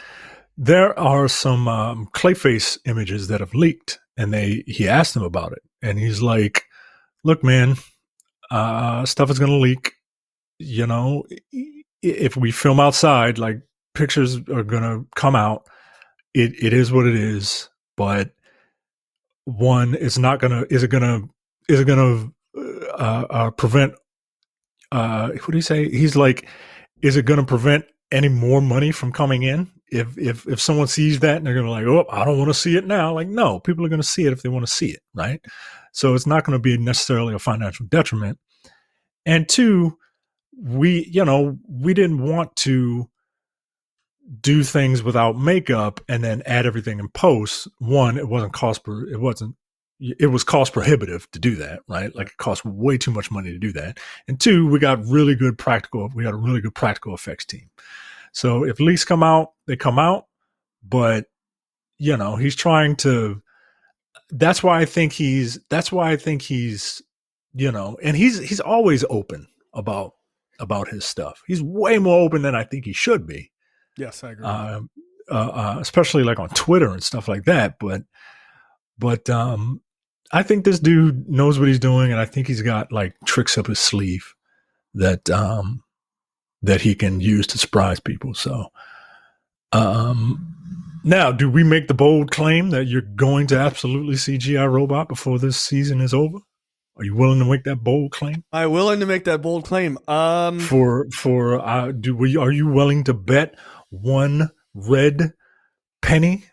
[SPEAKER 2] there are some Clayface images that have leaked, and he asked them about it. And he's like, look, man, stuff is going to leak. If we film outside, like pictures are going to come out. It is what it is. But one, is it going to prevent what do you say? He's like, is it going to prevent any more money from coming in? If someone sees that and they're going to like, oh, I don't want to see it now. Like, no, people are going to see it if they want to see it, right? So it's not going to be necessarily a financial detriment. And two, we didn't want to do things without makeup and then add everything in post. One, it was cost prohibitive to do that, right? Like it cost way too much money to do that. And two, we got a really good practical effects team. So if leaks come out, they come out, but he's trying to, that's why I think he's, and he's always open about his stuff. He's way more open than I think he should be.
[SPEAKER 1] Yes, I agree.
[SPEAKER 2] Especially like on Twitter and stuff like that. But I think this dude knows what he's doing, and I think he's got like tricks up his sleeve that he can use to surprise people. So, now, do we make the bold claim that you're going to absolutely see G.I. Robot before this season is over? Are you willing to make that bold claim?
[SPEAKER 1] I'm willing to make that bold claim.
[SPEAKER 2] Are you willing to bet one red penny?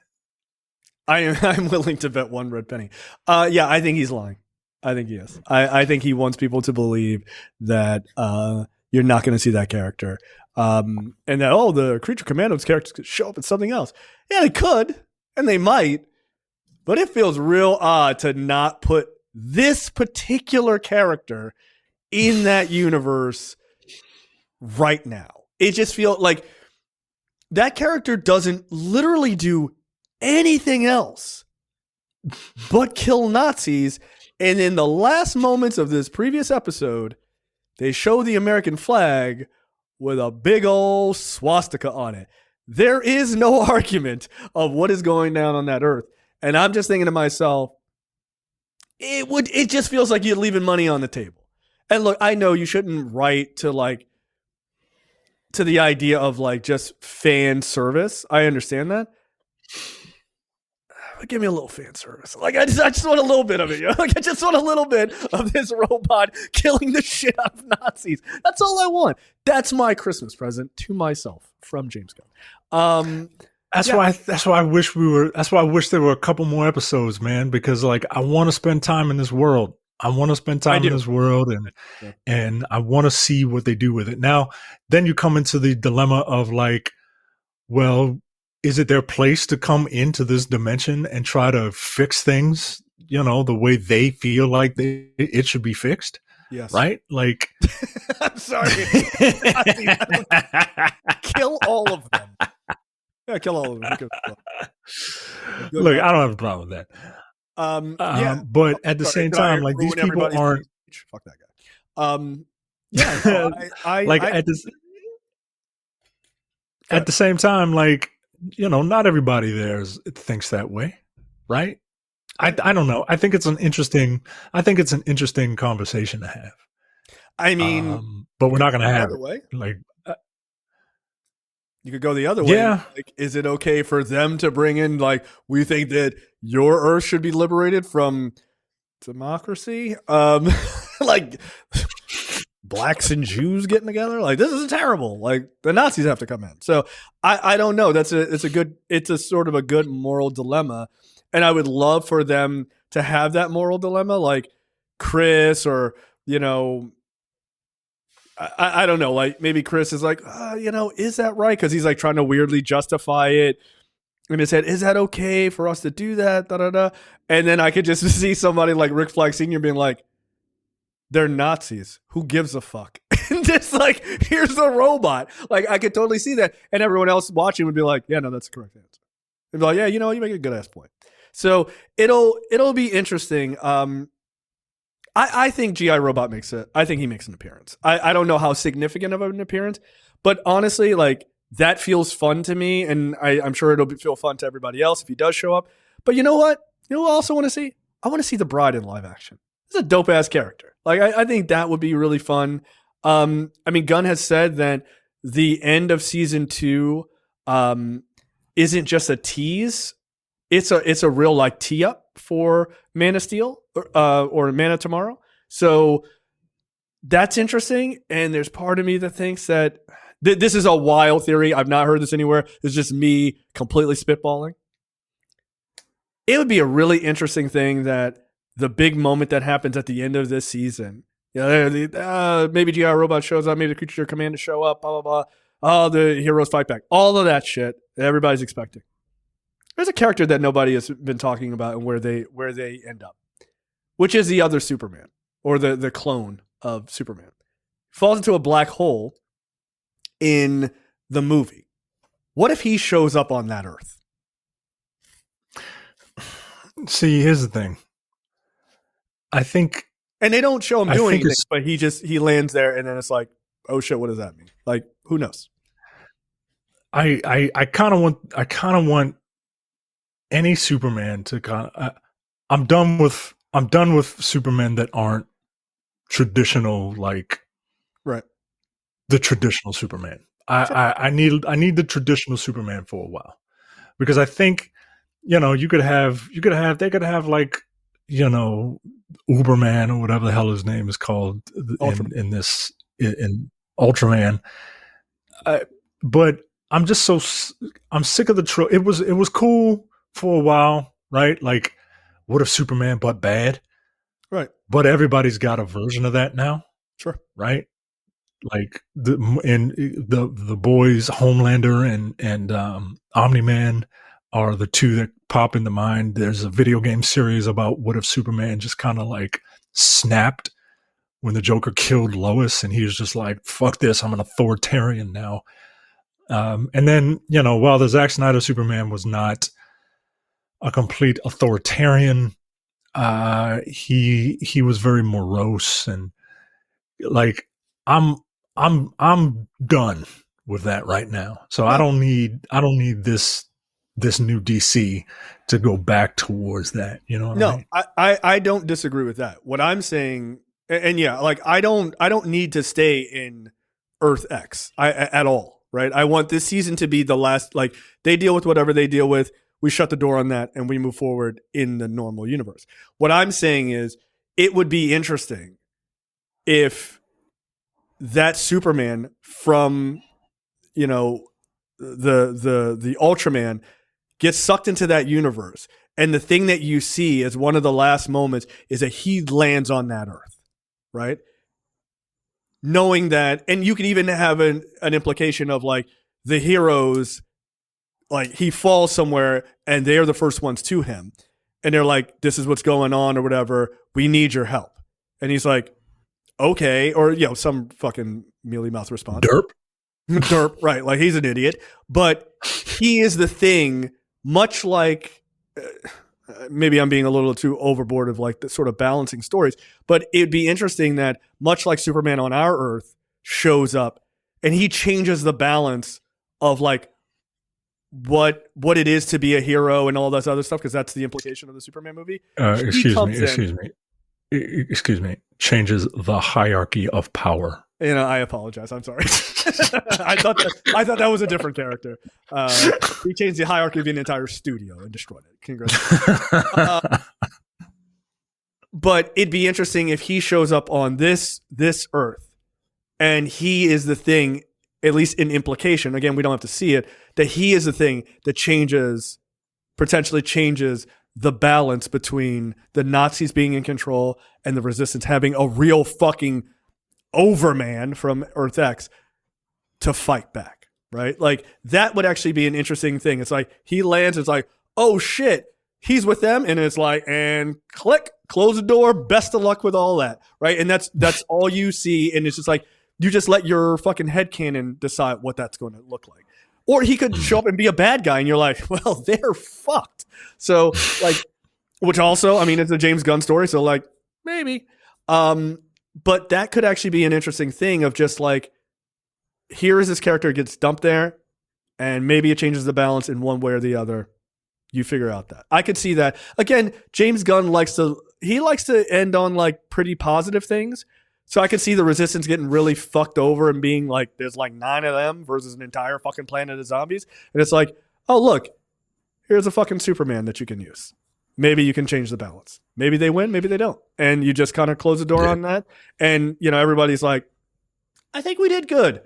[SPEAKER 1] I'm willing to bet one red penny. Yeah, I think he's lying. I think he is. I think he wants people to believe that you're not going to see that character. And that, the Creature Commandos characters could show up in something else. Yeah, they could, and they might, but it feels real odd to not put this particular character in that universe right now. It just feels like that character doesn't literally do anything else but kill Nazis. And in the last moments of this previous episode, they show the American flag with a big old swastika on it. There is no argument of what is going down on that earth. And I'm just thinking to myself, it just feels like you're leaving money on the table. And look, I know you shouldn't write to the idea of like just fan service. I understand that. But give me a little fan service. Like I just want a little bit of it. Like I just want a little bit of this robot killing the shit out of Nazis. That's all I want. That's my Christmas present to myself from James Gunn.
[SPEAKER 2] That's why I wish there were a couple more episodes, man, because like I want to spend time in this world. I want to spend time in this world and I want to see what they do with it. Now, then you come into the dilemma of like, well, is it their place to come into this dimension and try to fix things, the way they feel like it should be fixed?
[SPEAKER 1] Yes.
[SPEAKER 2] Right? Like,
[SPEAKER 1] I'm sorry. Kill all of them. Yeah, kill all of them.
[SPEAKER 2] Look, I don't have a problem with that. But at the same time, like these people aren't.
[SPEAKER 1] Fuck that guy. At
[SPEAKER 2] the same time, like not everybody there thinks that way, right? I don't know. I think it's an interesting conversation to have.
[SPEAKER 1] I mean,
[SPEAKER 2] but we're not going to have
[SPEAKER 1] it.
[SPEAKER 2] Way. Like,
[SPEAKER 1] you could go the other way.
[SPEAKER 2] Yeah. Like,
[SPEAKER 1] is it okay for them to bring in like we think that your Earth should be liberated from democracy? Like blacks and Jews getting together? Like this is terrible. Like the Nazis have to come in. So I don't know. It's a sort of a good moral dilemma. And I would love for them to have that moral dilemma, like Chris or, I don't know, like maybe Chris is like, is that right? Because he's like trying to weirdly justify it in his head. Is that okay for us to do that? Da, da, da. And then I could just see somebody like Rick Flag Sr. being like, they're Nazis. Who gives a fuck? And just like, here's the robot. Like I could totally see that. And everyone else watching would be like, yeah, no, that's the correct answer. And be like, yeah, you make a good ass point. So it'll be interesting. I think G.I. Robot I think he makes an appearance. I don't know how significant of an appearance, but honestly, like that feels fun to me, and I'm sure it'll feel fun to everybody else if he does show up. But you know what? You know what I also want to see? I want to see the Bride in live action. It's a dope ass character. Like I think that would be really fun. I mean, Gunn has said that the end of season 2 isn't just a tease. It's a real like tee up for Man of Steel or Man of Tomorrow. So that's interesting. And there's part of me that thinks that this is a wild theory. I've not heard this anywhere. It's just me completely spitballing. It would be a really interesting thing that the big moment that happens at the end of this season, maybe GI Robot shows up, maybe the Creature Commandos show up, blah, blah, blah. Oh, the heroes fight back. All of that shit that everybody's expecting. There's a character that nobody has been talking about and where they end up, which is the other Superman, or the clone of Superman. Falls into a black hole in the movie. What if he shows up on that Earth?
[SPEAKER 2] See, here's the thing. I think,
[SPEAKER 1] and they don't show him doing anything, but he lands there, and then it's like, oh shit, what does that mean? Like, who knows?
[SPEAKER 2] I kind of want any Superman to kind of. I'm done with Supermen that aren't traditional, like right. The traditional Superman. I need the traditional Superman for a while, because I think, they could have like, Uberman or whatever the hell his name is called in Ultraman. But I'm sick of the trope. It was cool for a while, right? Like, what if Superman but bad?
[SPEAKER 1] Right.
[SPEAKER 2] But everybody's got a version of that now.
[SPEAKER 1] Sure.
[SPEAKER 2] Right. Like the boys, Homelander and Omni-Man are the two that pop into mind. There's a video game series about what if Superman just kind of like snapped when the Joker killed Lois, and he was just like, fuck this, I'm an authoritarian now. And then, while the Zack Snyder Superman was not a complete authoritarian, he was very morose, and like, I'm done with that right now. So I don't need this new DC to go back towards that. You know what I mean?
[SPEAKER 1] I don't disagree with that. What I'm saying, and yeah, like I don't need to stay in Earth X at all, right? I want this season to be the last, like they deal with whatever they deal with. We shut the door on that and we move forward in the normal universe. What I'm saying is it would be interesting if that Superman from, the Ultraman gets sucked into that universe. And the thing that you see as one of the last moments is that he lands on that Earth, right? Knowing that, and you can even have an implication of like the heroes, like he falls somewhere and they're the first ones to him. And they're like, this is what's going on or whatever. We need your help. And he's like, okay. Or, some fucking mealy mouth response. Derp, right. Like he's an idiot. But he is the thing, much like, maybe I'm being a little too overboard of like the sort of balancing stories, but it'd be interesting that much like Superman on our Earth shows up and he changes the balance of like what it is to be a hero and all this other stuff, because that's the implication of the Superman movie.
[SPEAKER 2] Excuse me. Changes the hierarchy of power.
[SPEAKER 1] I apologize. I'm sorry. I thought that was a different character. He changed the hierarchy of an entire studio and destroyed it. Congratulations. But it'd be interesting if he shows up on this Earth, and he is the thing, at least in implication. Again, we don't have to see it. That he is the thing that potentially changes the balance between the Nazis being in control and the Resistance having a real fucking Overman from Earth X to fight back, right? Like that would actually be an interesting thing. It's like he lands, it's like, oh shit, he's with them, and it's like, and click, close the door, best of luck with all that, right? And that's all you see, and it's just like you just let your fucking headcanon decide what that's going to look like. Or he could show up and be a bad guy, and you're like, well, they're fucked. So like, which also, I mean, it's a James Gunn story, so like maybe. But that could actually be an interesting thing of just like, here is this character gets dumped there, and maybe it changes the balance in one way or the other. You figure out that. I could see that. Again, James Gunn likes to end on like pretty positive things. So I could see the Resistance getting really fucked over and being like, there's like 9 of them versus an entire fucking planet of zombies. And it's like, oh, look, here's a fucking Superman that you can use. maybe you can change the balance. Maybe they win, maybe they don't. And you just kind of close the door on that. And, everybody's like, I think we did good.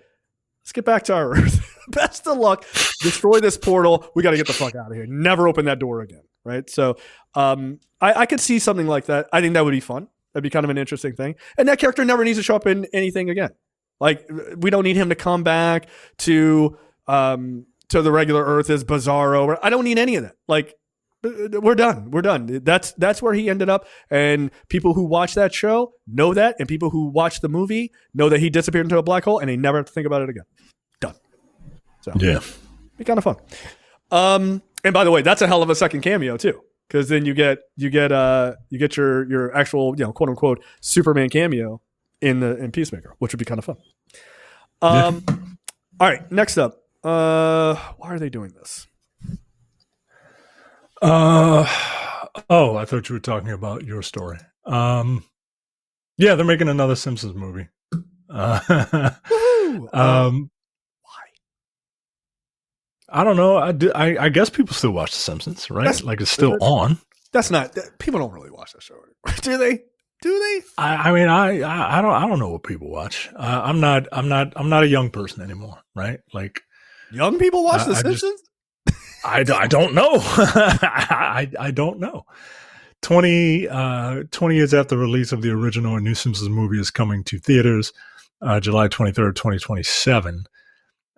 [SPEAKER 1] Let's get back to our Earth. Best of luck. Destroy this portal. We got to get the fuck out of here. Never open that door again. Right. So I could see something like that. I think that would be fun. That'd be kind of an interesting thing. And that character never needs to show up in anything again. Like, we don't need him to come back to the regular Earth as Bizarro. I don't need any of that. Like, we're done. We're done. That's where he ended up. And people who watch that show know that. And people who watch the movie know that he disappeared into a black hole and they never have to think about it again. Done. So yeah, be kind of fun. And by the way, that's a hell of a second cameo too, because then you get your actual, quote unquote Superman cameo in Peacemaker, which would be kind of fun. All right, next up. Why are they doing this?
[SPEAKER 2] I thought you were talking about your story. Yeah, they're making another Simpsons movie. Why? I don't know. I guess people still watch The Simpsons, right? It's still on.
[SPEAKER 1] That's not. People don't really watch that show anymore. Do they?
[SPEAKER 2] I mean, I don't know what people watch. I'm not a young person anymore, right? Like,
[SPEAKER 1] young people watch The Simpsons.
[SPEAKER 2] I don't know. I don't know. 20 years after the release of the original, a new Simpsons movie is coming to theaters, July 23rd, 2027.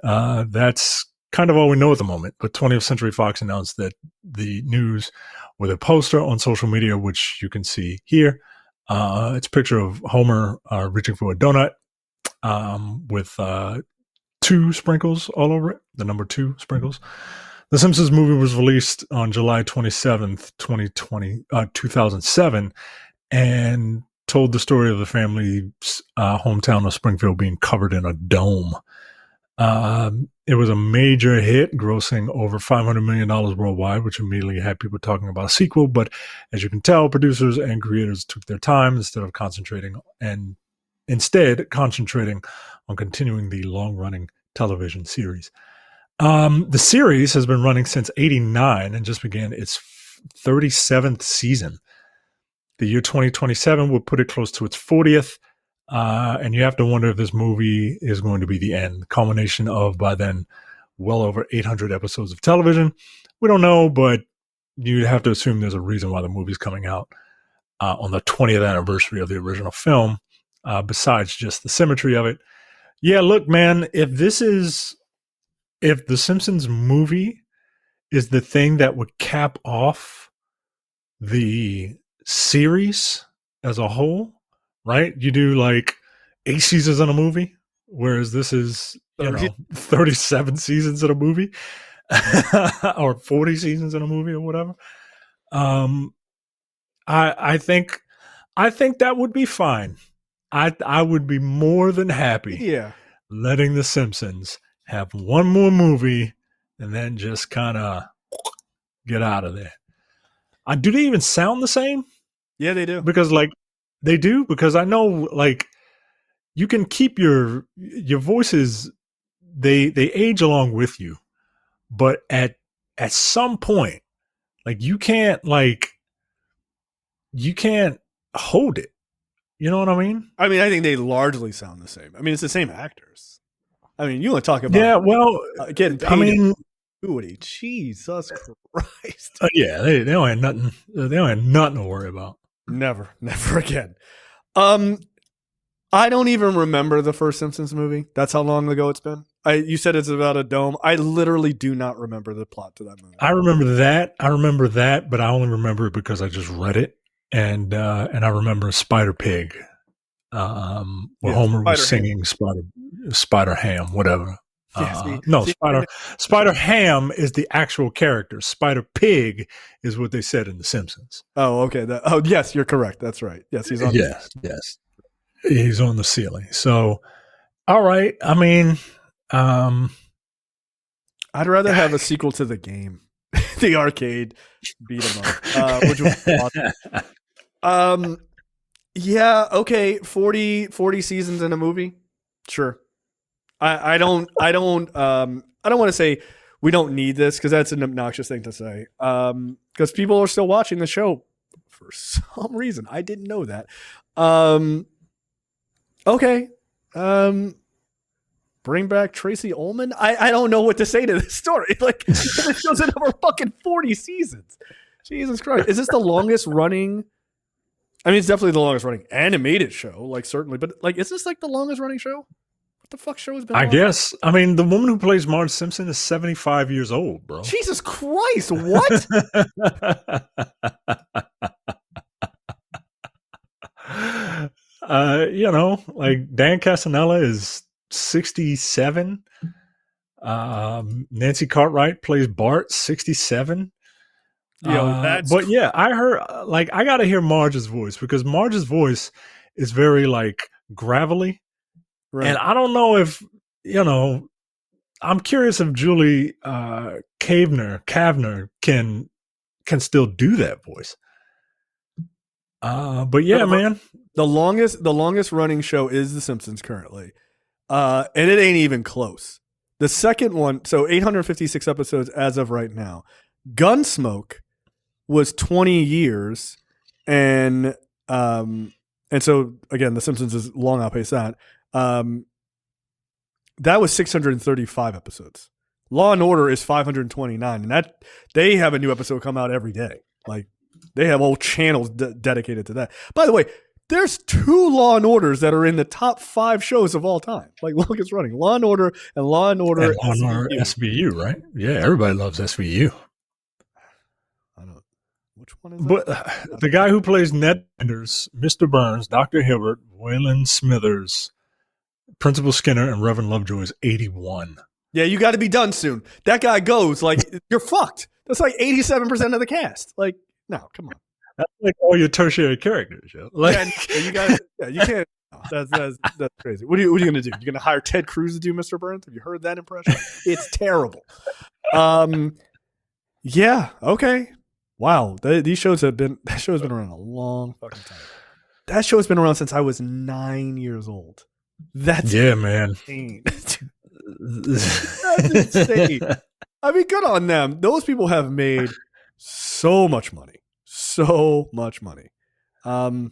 [SPEAKER 2] That's kind of all we know at the moment. But 20th Century Fox announced that the news with a poster on social media, which you can see here. It's a picture of Homer reaching for a donut with 2 sprinkles all over it, the number 2 sprinkles. The Simpsons movie was released on July 27th, 2007, and told the story of the family's hometown of Springfield being covered in a dome. It was a major hit, grossing over $500 million worldwide, which immediately had people talking about a sequel. But as you can tell, producers and creators took their time instead concentrating on continuing the long-running television series. The series has been running since '89 and just began its 37th season. The year 2027 would put it close to its 40th. And you have to wonder if this movie is going to be the end, culmination of, by then, well over 800 episodes of television. We don't know, but you'd have to assume there's a reason why the movie's coming out on the 20th anniversary of the original film, besides just the symmetry of it. Yeah, look, man, if the Simpsons movie is the thing that would cap off the series as a whole, right? You do like 8 seasons in a movie, whereas this is 37 seasons in a movie, or 40 seasons in a movie, or whatever. I think that would be fine. I would be more than happy, letting The Simpsons have one more movie and then just kind of get out of there. Do they even sound the same?
[SPEAKER 1] Yeah, they do.
[SPEAKER 2] Because they do, because I know you can keep your voices, they age along with you, but at some point, you can't hold it. You know what I mean?
[SPEAKER 1] I mean, I think they largely sound the same. I mean, it's the same actors. I mean, you want to talk about getting paid.
[SPEAKER 2] I mean,
[SPEAKER 1] Jesus Christ.
[SPEAKER 2] They don't have nothing. They don't have nothing to worry about.
[SPEAKER 1] Never again. I don't even remember the first Simpsons movie. That's how long ago it's been. You said it's about a dome. I literally do not remember the plot to that movie.
[SPEAKER 2] I remember that, but I only remember it because I just read it, and I remember Spider Pig, where Homer was singing Spider Ham, whatever. Spider Ham is the actual character. Spider Pig is what they said in The Simpsons.
[SPEAKER 1] Oh, okay. Yes, you're correct. That's right. Yes, he's on.
[SPEAKER 2] Yes. He's on the ceiling. So, all right. I mean,
[SPEAKER 1] I'd rather have a sequel to the game, the arcade beat 'em up, which was awesome. Yeah. Okay. 40 seasons in a movie. Sure. I don't want to say we don't need this because that's an obnoxious thing to say. Because people are still watching the show for some reason. I didn't know that. Okay. Bring back Tracy Ullman. I don't know what to say to this story. Like, it shows it over fucking 40 seasons. Jesus Christ. Is this the longest running? I mean, it's definitely the longest running animated show, like, certainly. But, like, is this, like, the longest running show? What the fuck show has been
[SPEAKER 2] I
[SPEAKER 1] on?
[SPEAKER 2] guess. I mean, the woman who plays Marge Simpson is 75 years old, bro.
[SPEAKER 1] Jesus Christ. What?
[SPEAKER 2] Like, Dan Castanella is 67. Nancy Cartwright plays Bart, 67. But yeah, I heard, like, I got to hear Marge's voice because Marge's voice is very, like, gravelly. Right. And I don't know if, I'm curious if Julie Kavner can still do that voice. But yeah, man.
[SPEAKER 1] The longest running show is The Simpsons currently. And it ain't even close. The second one, so 856 episodes as of right now. Gunsmoke was 20 years, and so again, The Simpsons is long outpaced that. That was 635 episodes. Law and Order is 529, and that they have a new episode come out every day. Like, they have whole channels dedicated to that. By the way, there's 2 Law and Orders that are in the top 5 shows of all time. Like, longest running. Law and Order and Law and Order
[SPEAKER 2] SVU, right? Yeah, everybody loves SVU.
[SPEAKER 1] I don't. Which one is
[SPEAKER 2] but
[SPEAKER 1] that?
[SPEAKER 2] The guy who plays Ned Flanders, Mr. Burns, Dr. Hibbert, Waylon Smithers, Principal Skinner, and Reverend Lovejoy is 81.
[SPEAKER 1] Yeah, you got to be done soon. That guy goes, like, you're fucked. That's like 87% of the cast. Like, no, come on.
[SPEAKER 2] That's like all your tertiary characters. Yo. Like,
[SPEAKER 1] you can't. That's crazy. What are you going to do? You're going to hire Ted Cruz to do Mr. Burns? Have you heard that impression? It's terrible. Yeah. Okay. Wow. These shows have been. That show has been around a long fucking time. That show has been around since I was 9 years old. That's
[SPEAKER 2] man.
[SPEAKER 1] Insane. That's insane. I mean, good on them. Those people have made so much money. So much money. Wow.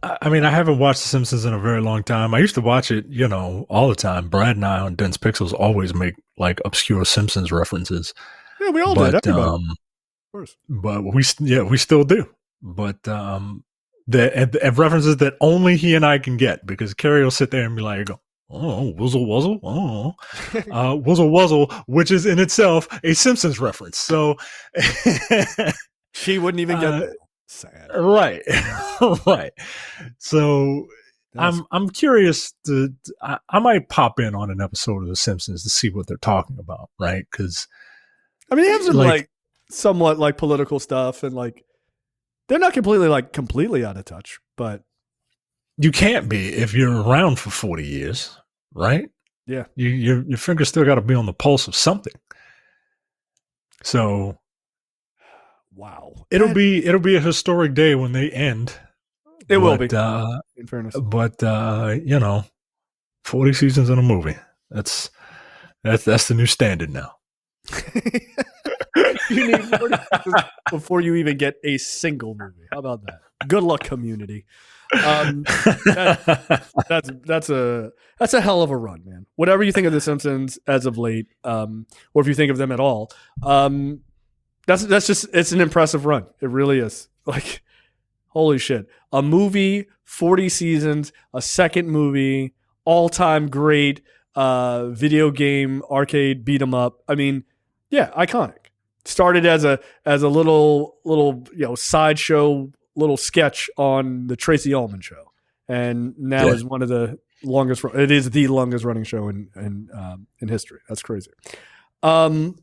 [SPEAKER 2] I mean, I haven't watched The Simpsons in a very long time. I used to watch it, all the time. Brad and I on Dense Pixels always make, like, obscure Simpsons references.
[SPEAKER 1] Yeah, we all did. Everybody. Of course.
[SPEAKER 2] But we still do. But the references that only he and I can get, because Carrie will sit there and be like, oh, wuzzle wuzzle, oh, wuzzle wuzzle, which is in itself a Simpsons reference. So
[SPEAKER 1] she wouldn't even get that. Sad.
[SPEAKER 2] Right. Right. So I'm curious I might pop in on an episode of The Simpsons to see what they're talking about, right? Because
[SPEAKER 1] I mean, they have some like somewhat like political stuff, and like they're not completely out of touch, but
[SPEAKER 2] you can't be if you're around for 40 years, right?
[SPEAKER 1] Yeah.
[SPEAKER 2] Your fingers still got to be on the pulse of something. So,
[SPEAKER 1] wow,
[SPEAKER 2] it'll be a historic day when they end.
[SPEAKER 1] It will be. In fairness,
[SPEAKER 2] but 40 seasons in a movie. That's the new standard now.
[SPEAKER 1] You need 40 seasons before you even get a single movie. How about that? Good luck, Community. That's a hell of a run, man. Whatever you think of The Simpsons as of late, or if you think of them at all, that's just, it's an impressive run. It really is. Like, holy shit. A movie, 40 seasons, a second movie, all-time great video game, arcade, beat 'em up. I mean, yeah, iconic. Started as a little sideshow, little sketch on the Tracy Ullman show, and now is one of the longest. It is the longest running show in history. That's crazy. All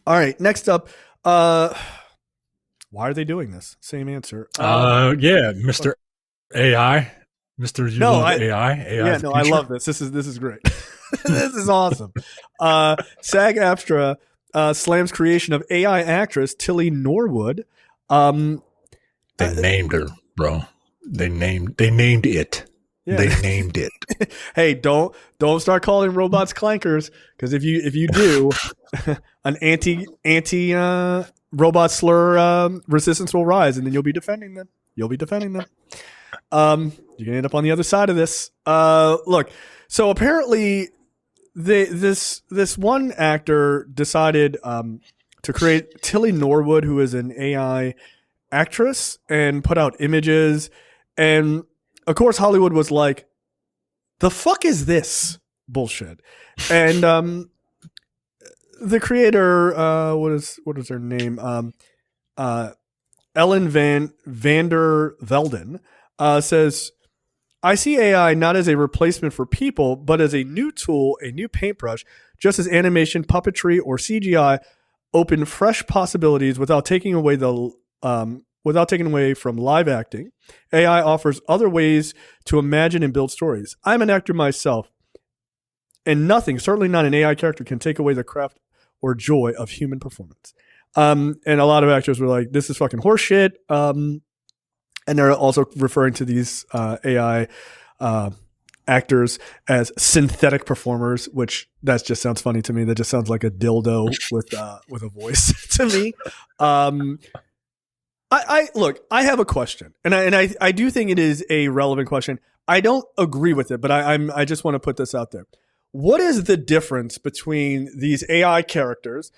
[SPEAKER 1] right, next up. Why are they doing this? Same answer.
[SPEAKER 2] Mr. AI, Mr. You love AI.
[SPEAKER 1] Yeah, no, I love this. This is great. This is awesome. SAG-AFTRA slams creation of AI actress Tilly Norwood.
[SPEAKER 2] They named her, bro. They named it.
[SPEAKER 1] Yeah.
[SPEAKER 2] They named it.
[SPEAKER 1] Hey, don't start calling robots clankers, because if you do, an anti robot slur resistance will rise, and then you'll be defending them. You're gonna end up on the other side of this. Look, so apparently this one actor decided to create Tilly Norwood, who is an AI actress, and put out images, and of course Hollywood was like, the fuck is this bullshit? And the creator, what is her name? Ellen Vander Velden says, I see AI not as a replacement for people, but as a new tool, a new paintbrush, just as animation, puppetry, or CGI open fresh possibilities without taking away from live acting. AI offers other ways to imagine and build stories. I'm an actor myself, and nothing, certainly not an AI character, can take away the craft or joy of human performance. And a lot of actors were like, this is fucking horseshit. And they're also referring to these AI actors as synthetic performers, which that just sounds funny to me. That just sounds like a dildo with a voice to me. I have a question, and I do think it is a relevant question. I don't agree with it, but I just want to put this out there. What is the difference between these AI characters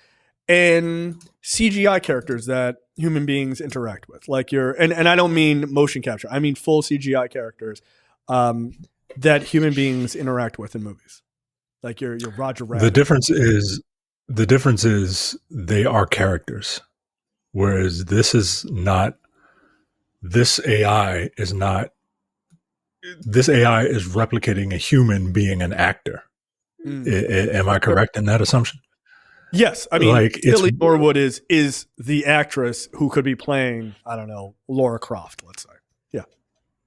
[SPEAKER 1] and CGI characters that human beings interact with? Like and I don't mean motion capture. I mean full CGI characters that human beings interact with in movies. Like your Roger Rabbit.
[SPEAKER 2] The difference is they are characters. Whereas this AI is replicating a human being an actor. Am I correct in that assumption?
[SPEAKER 1] Yes. I mean, Tilly Norwood is the actress who could be playing, I don't know, Laura Croft, let's say. Yeah.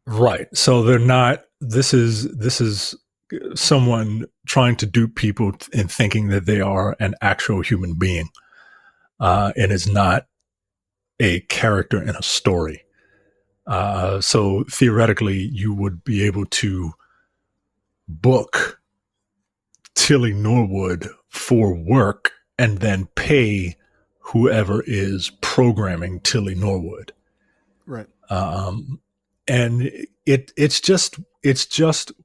[SPEAKER 2] Right. So they're not, this is someone trying to dupe people in thinking that they are an actual human being. And it's not a character in a story. So theoretically, you would be able to book Tilly Norwood for work and then pay whoever is programming Tilly Norwood.
[SPEAKER 1] Right.
[SPEAKER 2] And it's just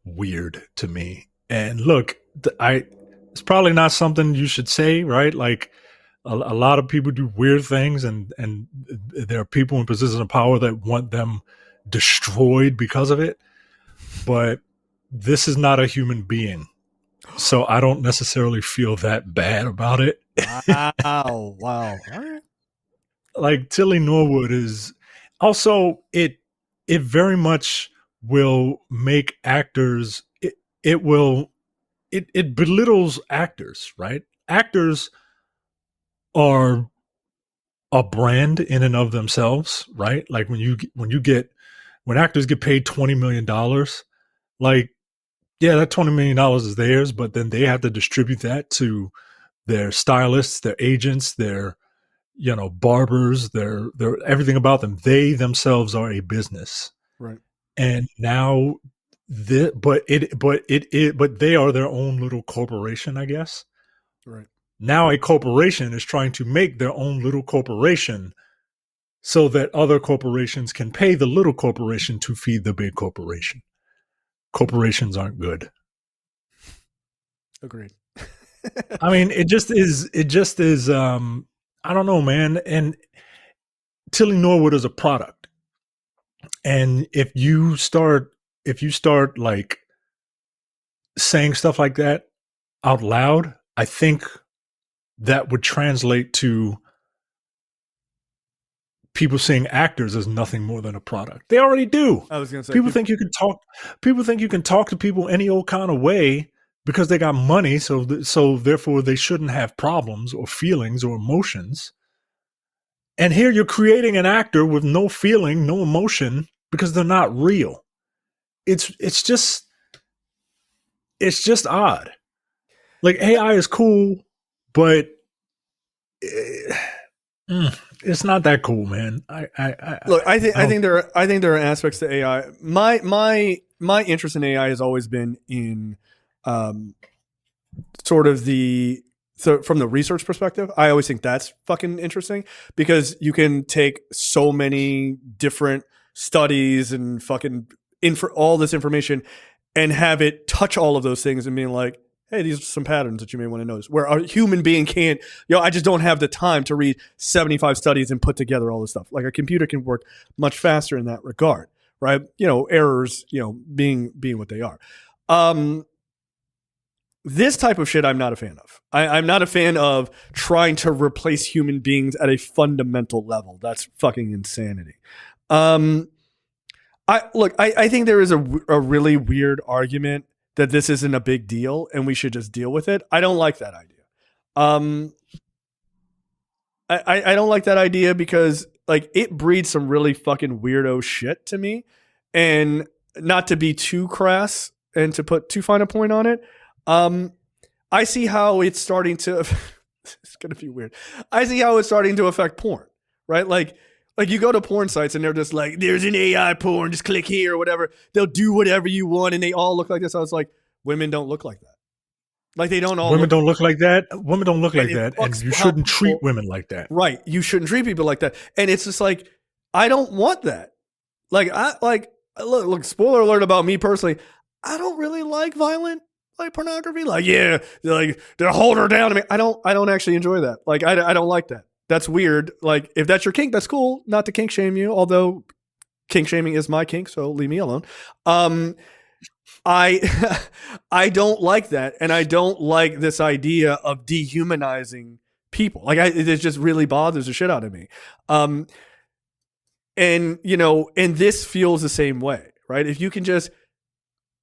[SPEAKER 2] weird to me. And look, it's probably not something you should say, right? Like, a lot of people do weird things, and there are people in positions of power that want them destroyed because of it. But this is not a human being, so I don't necessarily feel that bad about it.
[SPEAKER 1] Wow. All right.
[SPEAKER 2] Like, Tilly Norwood is also, it very much will make actors. It belittles actors, right? Actors are a brand in and of themselves, right? Like when actors get paid $20 million, like, yeah, that $20 million is theirs, but then they have to distribute that to their stylists, their agents, their, barbers, their everything about them. They themselves are a business.
[SPEAKER 1] Right.
[SPEAKER 2] And now but they are their own little corporation, I guess.
[SPEAKER 1] Right.
[SPEAKER 2] Now a corporation is trying to make their own little corporation so that other corporations can pay the little corporation to feed the big corporation. Corporations aren't good.
[SPEAKER 1] Agreed.
[SPEAKER 2] I mean, it just is, I don't know, man. And Tilly Norwood is a product. And if you start like saying stuff like that out loud, I think that would translate to people seeing actors as nothing more than a product. They already do.
[SPEAKER 1] I was going to say,
[SPEAKER 2] people think you can talk to people any old kind of way because they got money, so therefore they shouldn't have problems or feelings or emotions. And here you're creating an actor with no feeling, no emotion, because they're not real. It's just odd. Like, AI is cool, but it's not that cool, man.
[SPEAKER 1] I think there are aspects to AI. My my interest in AI has always been in sort of from the research perspective. I always think that's fucking interesting because you can take so many different studies and fucking all this information and have it touch all of those things and being like, hey, these are some patterns that you may want to notice. Where a human being can't, I just don't have the time to read 75 studies and put together all this stuff. Like a computer can work much faster in that regard, right? Errors, being what they are. This type of shit I'm not a fan of. I'm not a fan of trying to replace human beings at a fundamental level. That's fucking insanity. I think there is a really weird argument that this isn't a big deal and we should just deal with it. I don't like that idea. I don't like that idea because like it breeds some really fucking weirdo shit to me. And not to be too crass and to put too fine a point on it, I see how it's starting to it's going to be weird. I see how it's starting to affect porn, right? Like you go to porn sites and they're just like, there's an AI porn, just click here or whatever. They'll do whatever you want and they all look like this. I was like, women don't look like that. Like they don't all
[SPEAKER 2] women don't look like that. Women don't look like that. And you shouldn't treat women like that.
[SPEAKER 1] Right. You shouldn't treat people like that. And it's just like, I don't want that. Look, spoiler alert about me personally. I don't really like violent pornography. They'll hold her down. I don't actually enjoy that. Like, I don't like that. That's weird. Like, if that's your kink, that's cool. Not to kink shame you, although kink shaming is my kink, so leave me alone. I don't like that, and I don't like this idea of dehumanizing people. Like, it just really bothers the shit out of me. And this feels the same way, right? If you can just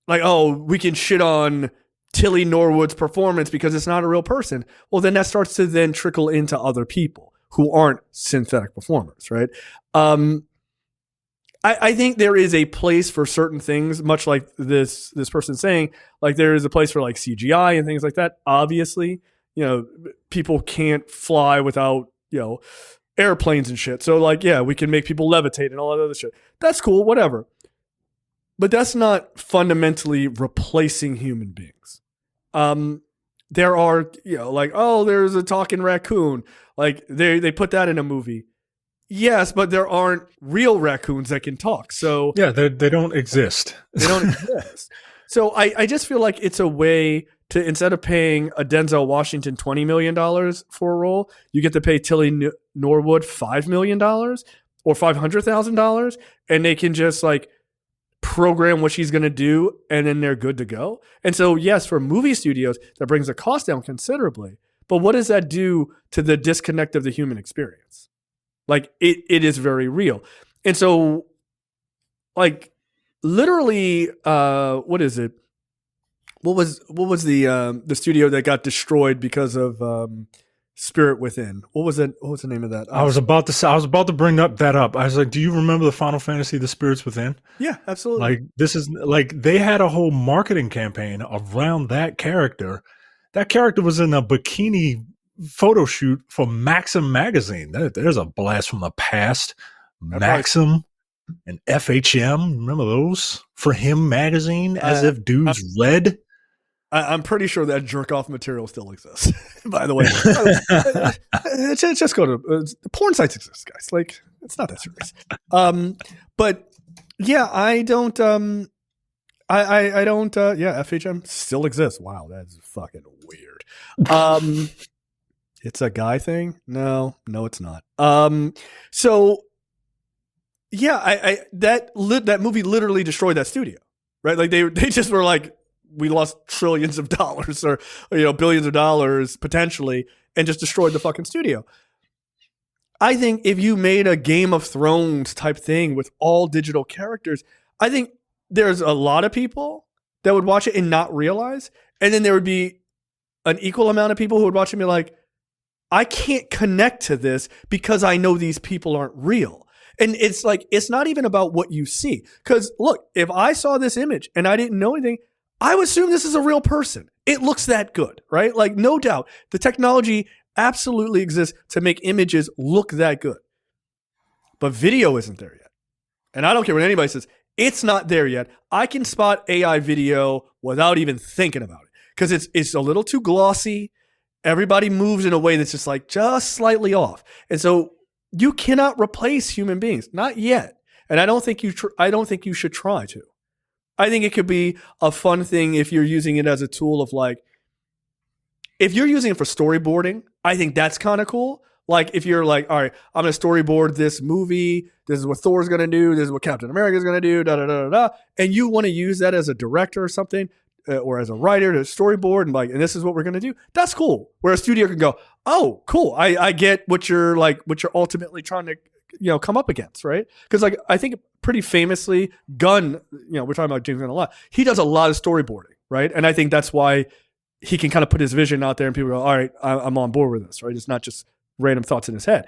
[SPEAKER 1] we can shit on Tilly Norwood's performance because it's not a real person. Well, then that starts to then trickle into other people who aren't synthetic performers, right? I think there is a place for certain things, much like this person saying, like there is a place for like CGI and things like that. Obviously, people can't fly without, airplanes and shit. So we can make people levitate and all that other shit. That's cool, whatever. But that's not fundamentally replacing human beings. There are, there's a talking raccoon. Like they put that in a movie. Yes, but there aren't real raccoons that can talk. So
[SPEAKER 2] yeah, they don't exist.
[SPEAKER 1] They don't exist. So I just feel like it's a way to, instead of paying a Denzel Washington $20 million for a role, you get to pay Tilly Norwood $5 million or $500,000, and they can just program what she's going to do, and then they're good to go. And so, yes, for movie studios, that brings the cost down considerably. But what does that do to the disconnect of the human experience? It is very real. And so, literally, what is it? What was the studio that got destroyed because of Spirit Within? What was it? What was the name of that?
[SPEAKER 2] I was about to bring that up. I was like, do you remember the Final Fantasy, The Spirits Within?
[SPEAKER 1] Yeah, absolutely.
[SPEAKER 2] This is they had a whole marketing campaign around that character. That character was in a bikini photo shoot for Maxim magazine. There's a blast from the past. Maxim and FHM, remember those? For Him magazine, as if dudes read.
[SPEAKER 1] I'm pretty sure that jerk off material still exists. By the way, just go to porn sites exist, guys. It's not that serious. But yeah, I don't. I don't. Yeah, FHM still exists. Wow, that's fucking weird. It's a guy thing. No, it's not. So yeah, that movie literally destroyed that studio, right? They just were like, we lost trillions of dollars or billions of dollars potentially, and just destroyed the fucking studio. I think if you made a Game of Thrones type thing with all digital characters, I think there's a lot of people that would watch it and not realize, and then there would be an equal amount of people who would watch it and be like, I can't connect to this because I know these people aren't real. And it's not even about what you see. Because look, if I saw this image and I didn't know anything, I would assume this is a real person. It looks that good, right? No doubt. The technology absolutely exists to make images look that good. But video isn't there yet. And I don't care what anybody says. It's not there yet. I can spot AI video without even thinking about it because it's a little too glossy. Everybody moves in a way that's just slightly off. And so you cannot replace human beings, not yet. And I don't think you should try to. I think it could be a fun thing if you're using it as a tool of if you're using it for storyboarding, I think that's kind of cool. Like if you're like, all right, I'm going to storyboard this movie. This is what Thor's going to do. This is what Captain America's going to do. Da da da da. And you want to use that as a director or something, or as a writer to storyboard and this is what we're going to do. That's cool. Where a studio can go, oh, cool. I get what you're ultimately trying to come up against, right? Because I think pretty famously, Gunn, we're talking about James Gunn a lot. He does a lot of storyboarding, right? And I think that's why he can kind of put his vision out there, and people go, all right, I'm on board with this, right? It's not just random thoughts in his head.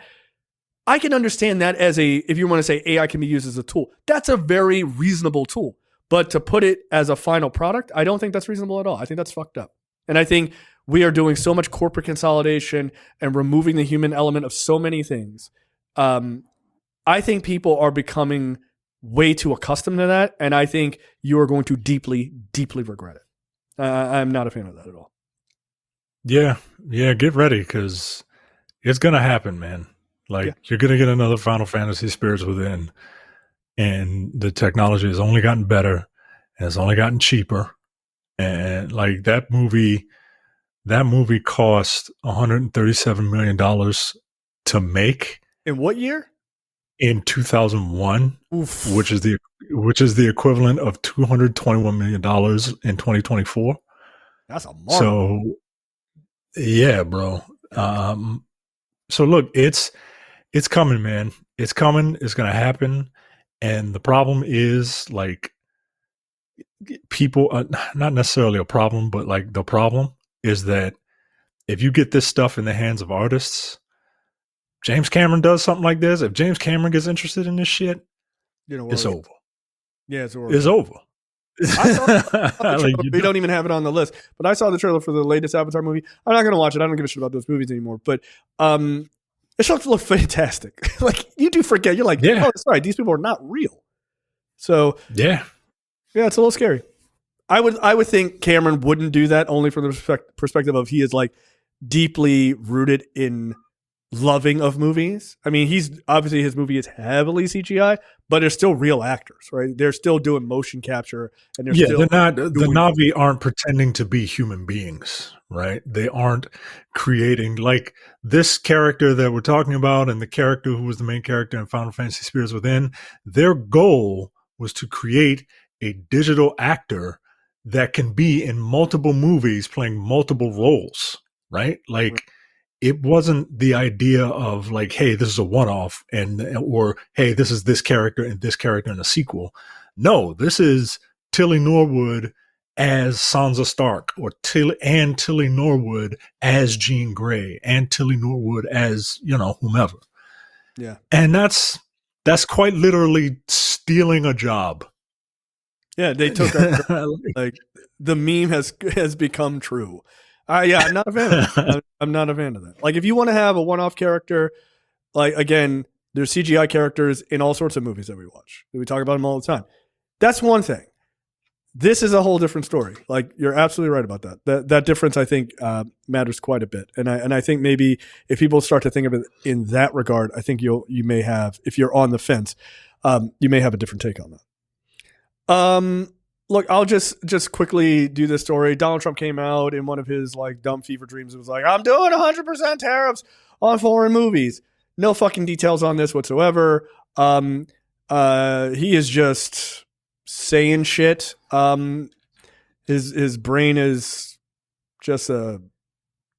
[SPEAKER 1] I can understand that if you want to say AI can be used as a tool, that's a very reasonable tool. But to put it as a final product, I don't think that's reasonable at all. I think that's fucked up. And I think we are doing so much corporate consolidation and removing the human element of so many things. I think people are becoming way too accustomed to that. And I think you are going to deeply, deeply regret it. I'm not a fan of that at all.
[SPEAKER 2] Yeah. Get ready because it's going to happen, man. You're going to get another Final Fantasy Spirits Within, and the technology has only gotten better and it's only gotten cheaper. And that movie cost $137 million to make.
[SPEAKER 1] In what year?
[SPEAKER 2] In 2001, which is the equivalent of $221 million in 2024.
[SPEAKER 1] That's a marvel.
[SPEAKER 2] So, yeah, bro. So look, it's coming, man. It's coming. It's going to happen. And the problem is people are not necessarily a problem, but the problem is that if you get this stuff in the hands of artists, James Cameron does something like this. If James Cameron gets interested in this shit, it's over.
[SPEAKER 1] Yeah, it's over.
[SPEAKER 2] It's over.
[SPEAKER 1] We don't even have it on the list, but I saw the trailer for the latest Avatar movie. I'm not going to watch it. I don't give a shit about those movies anymore. But it looked fantastic. You do forget. You're oh, that's right. These people are not real. So yeah, it's a little scary. I would think Cameron wouldn't do that only from the perspective of he is deeply rooted in loving of movies. I mean, he's obviously his movie is heavily CGI, but they're still real actors, right? They're still doing motion capture, and
[SPEAKER 2] they're not. The Na'vi aren't pretending to be human beings, right? They aren't creating this character that we're talking about, and the character who was the main character in Final Fantasy Spirits Within. Their goal was to create a digital actor that can be in multiple movies playing multiple roles, right? It wasn't the idea of hey, this is a one-off or hey, this is this character and this character in a sequel. No, this is Tilly Norwood as Sansa Stark, or Tilly Norwood as Jean Grey, and Tilly Norwood as, whomever.
[SPEAKER 1] Yeah.
[SPEAKER 2] And that's quite literally stealing a job.
[SPEAKER 1] Yeah, they took the meme has become true. I'm not a fan of that. I'm not a fan of that. If you want to have a one-off character, again, there's CGI characters in all sorts of movies that we watch. We talk about them all the time. That's one thing. This is a whole different story. You're absolutely right about that. That difference, I think, matters quite a bit. And I think maybe if people start to think of it in that regard, I think you may have, if you're on the fence, you may have a different take on that. Look, I'll just quickly do this story. Donald Trump came out in one of his dumb fever dreams. It was I'm doing 100% tariffs on foreign movies. No fucking details on this whatsoever. He is just saying shit. His brain is just a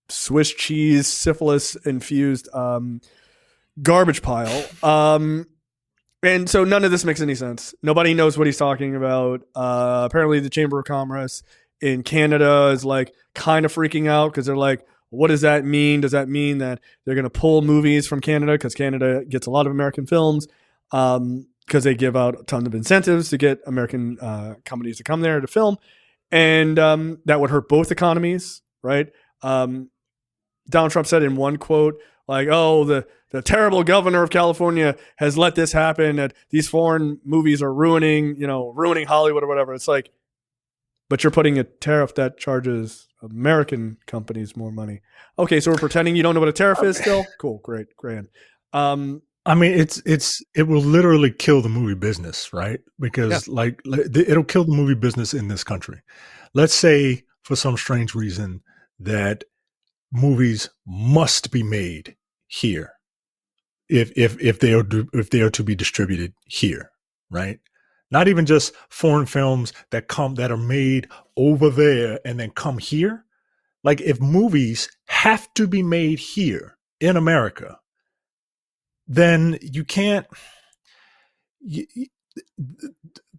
[SPEAKER 1] Swiss cheese syphilis infused garbage pile. And so none of this makes any sense. Nobody knows what he's talking about. Apparently the Chamber of Commerce in Canada is kind of freaking out because they're what does that mean? Does that mean that they're going to pull movies from Canada because Canada gets a lot of American films because they give out tons of incentives to get American companies to come there to film. And that would hurt both economies, right? Donald Trump said in one quote, Like, oh, the terrible governor of California has let this happen. That these foreign movies are ruining Hollywood or whatever. It's like, but you're putting a tariff that charges American companies more money. Okay, so we're pretending you don't know what a tariff is still? Cool, great, grand.
[SPEAKER 2] I mean, it will literally kill the movie business, right? Because it'll kill the movie business in this country. Let's say for some strange reason that movies must be made here if they are to be distributed here, right? Not even just foreign films that are made over there and then come here. Like if movies have to be made here in America, then you can't.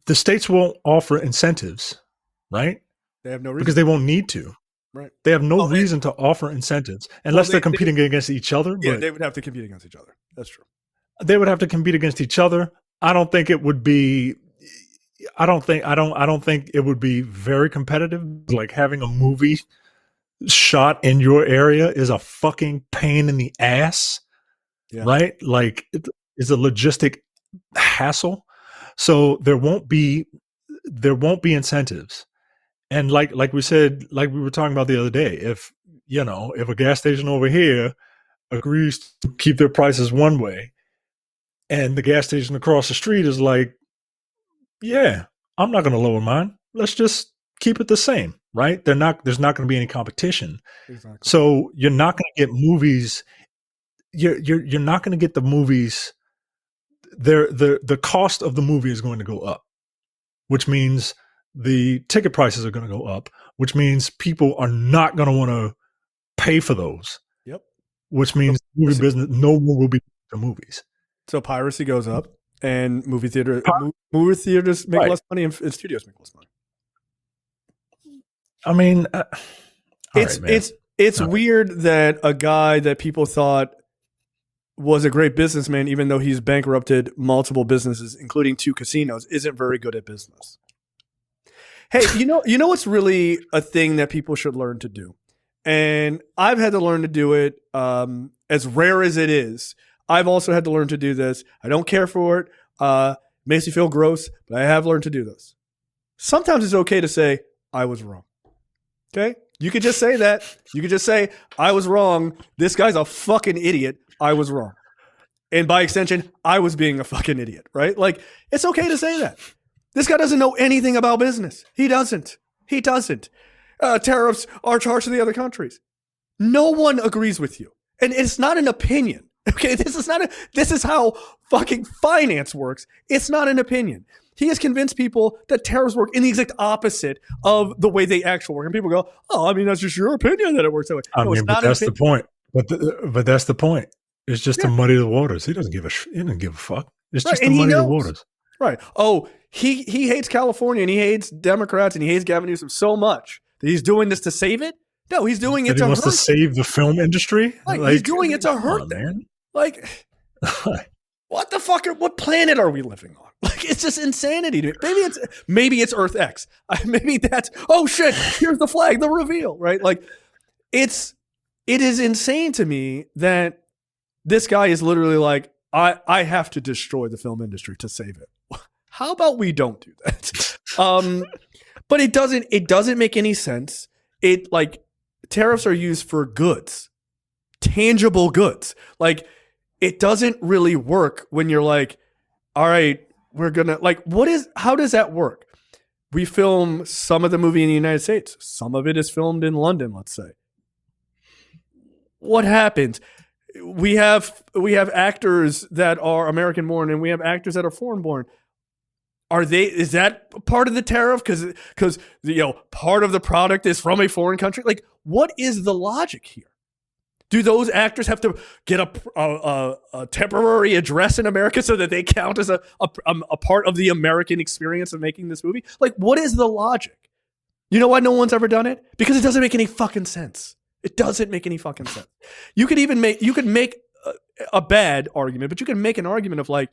[SPEAKER 2] The states won't offer incentives, right?
[SPEAKER 1] They have no reason
[SPEAKER 2] because they won't need to.
[SPEAKER 1] Right.
[SPEAKER 2] They have no reason to offer incentives unless they're competing against each other.
[SPEAKER 1] Yeah, they would have to compete against each other. That's true.
[SPEAKER 2] They would have to compete against each other. I don't think it would be. I don't think it would be very competitive. Like having a movie shot in your area is a fucking pain in the ass, right? Like it's a logistic hassle. So there won't be incentives. And like we said, like we were talking about the other day, if a gas station over here agrees to keep their prices one way, and the gas station across the street is like, yeah, I'm not going to lower mine. Let's just keep it the same, right? There's not going to be any competition.
[SPEAKER 1] Exactly.
[SPEAKER 2] So you're not going to get movies. You're not going to get the movies. The cost of the movie is going to go up, which means the ticket prices are going to go up, which means people are not going to want to pay for those.
[SPEAKER 1] Yep.
[SPEAKER 2] Which means movie business, no one will be for movies.
[SPEAKER 1] So piracy goes up, and movie theaters make less money, and studios make less money.
[SPEAKER 2] I mean,
[SPEAKER 1] it's weird that a guy that people thought was a great businessman, even though he's bankrupted multiple businesses, including 2 casinos, isn't very good at business. Hey, you know what's really a thing that people should learn to do? And I've had to learn to do it, as rare as it is. I've also had to learn to do this. I don't care for it. Makes me feel gross, but I have learned to do this. Sometimes it's okay to say, I was wrong. Okay? You could just say that. You could just say, I was wrong. This guy's a fucking idiot. I was wrong. And by extension, I was being a fucking idiot, right? Like, it's okay to say that. This guy doesn't know anything about business. He doesn't. Tariffs are charged to the other countries. No one agrees with you. And it's not an opinion. Okay, this is how fucking finance works. It's not an opinion. He has convinced people that tariffs work in the exact opposite of the way they actually work. And people go, oh, I mean, that's just your opinion that it works that way.
[SPEAKER 2] I mean, but that's the point. But that's the point. It's just to muddy the waters. He doesn't give a fuck. It's just to muddy the waters.
[SPEAKER 1] Right. Oh, he hates California and he hates Democrats and he hates Gavin Newsom so much that he's doing this to save it? No, he's doing it to hurt. He wants
[SPEAKER 2] to save the film industry?
[SPEAKER 1] Like he's doing it to hurt them. Man. Like, what the fuck? What planet are we living on? Like, it's just insanity to me. Maybe it's Earth X. Maybe that's, oh shit, here's the flag, the reveal, right? Like, it is insane to me that this guy is literally like, I have to destroy the film industry to save it. How about we don't do that? But it doesn't make any sense. Tariffs are used for goods, tangible goods. Like, it doesn't really work when you're like, all right, we're gonna how does that work? We film some of the movie in the United States. Some of it is filmed in London, let's say. What happens? We have actors that are American born and we have actors that are foreign born. Is that part of the tariff? Because part of the product is from a foreign country. Like, what is the logic here? Do those actors have to get a temporary address in America so that they count as a part of the American experience of making this movie? Like, what is the logic? You know why no one's ever done it? Because it doesn't make any fucking sense. It doesn't make any fucking sense. You could make a bad argument, but you can make an argument of like,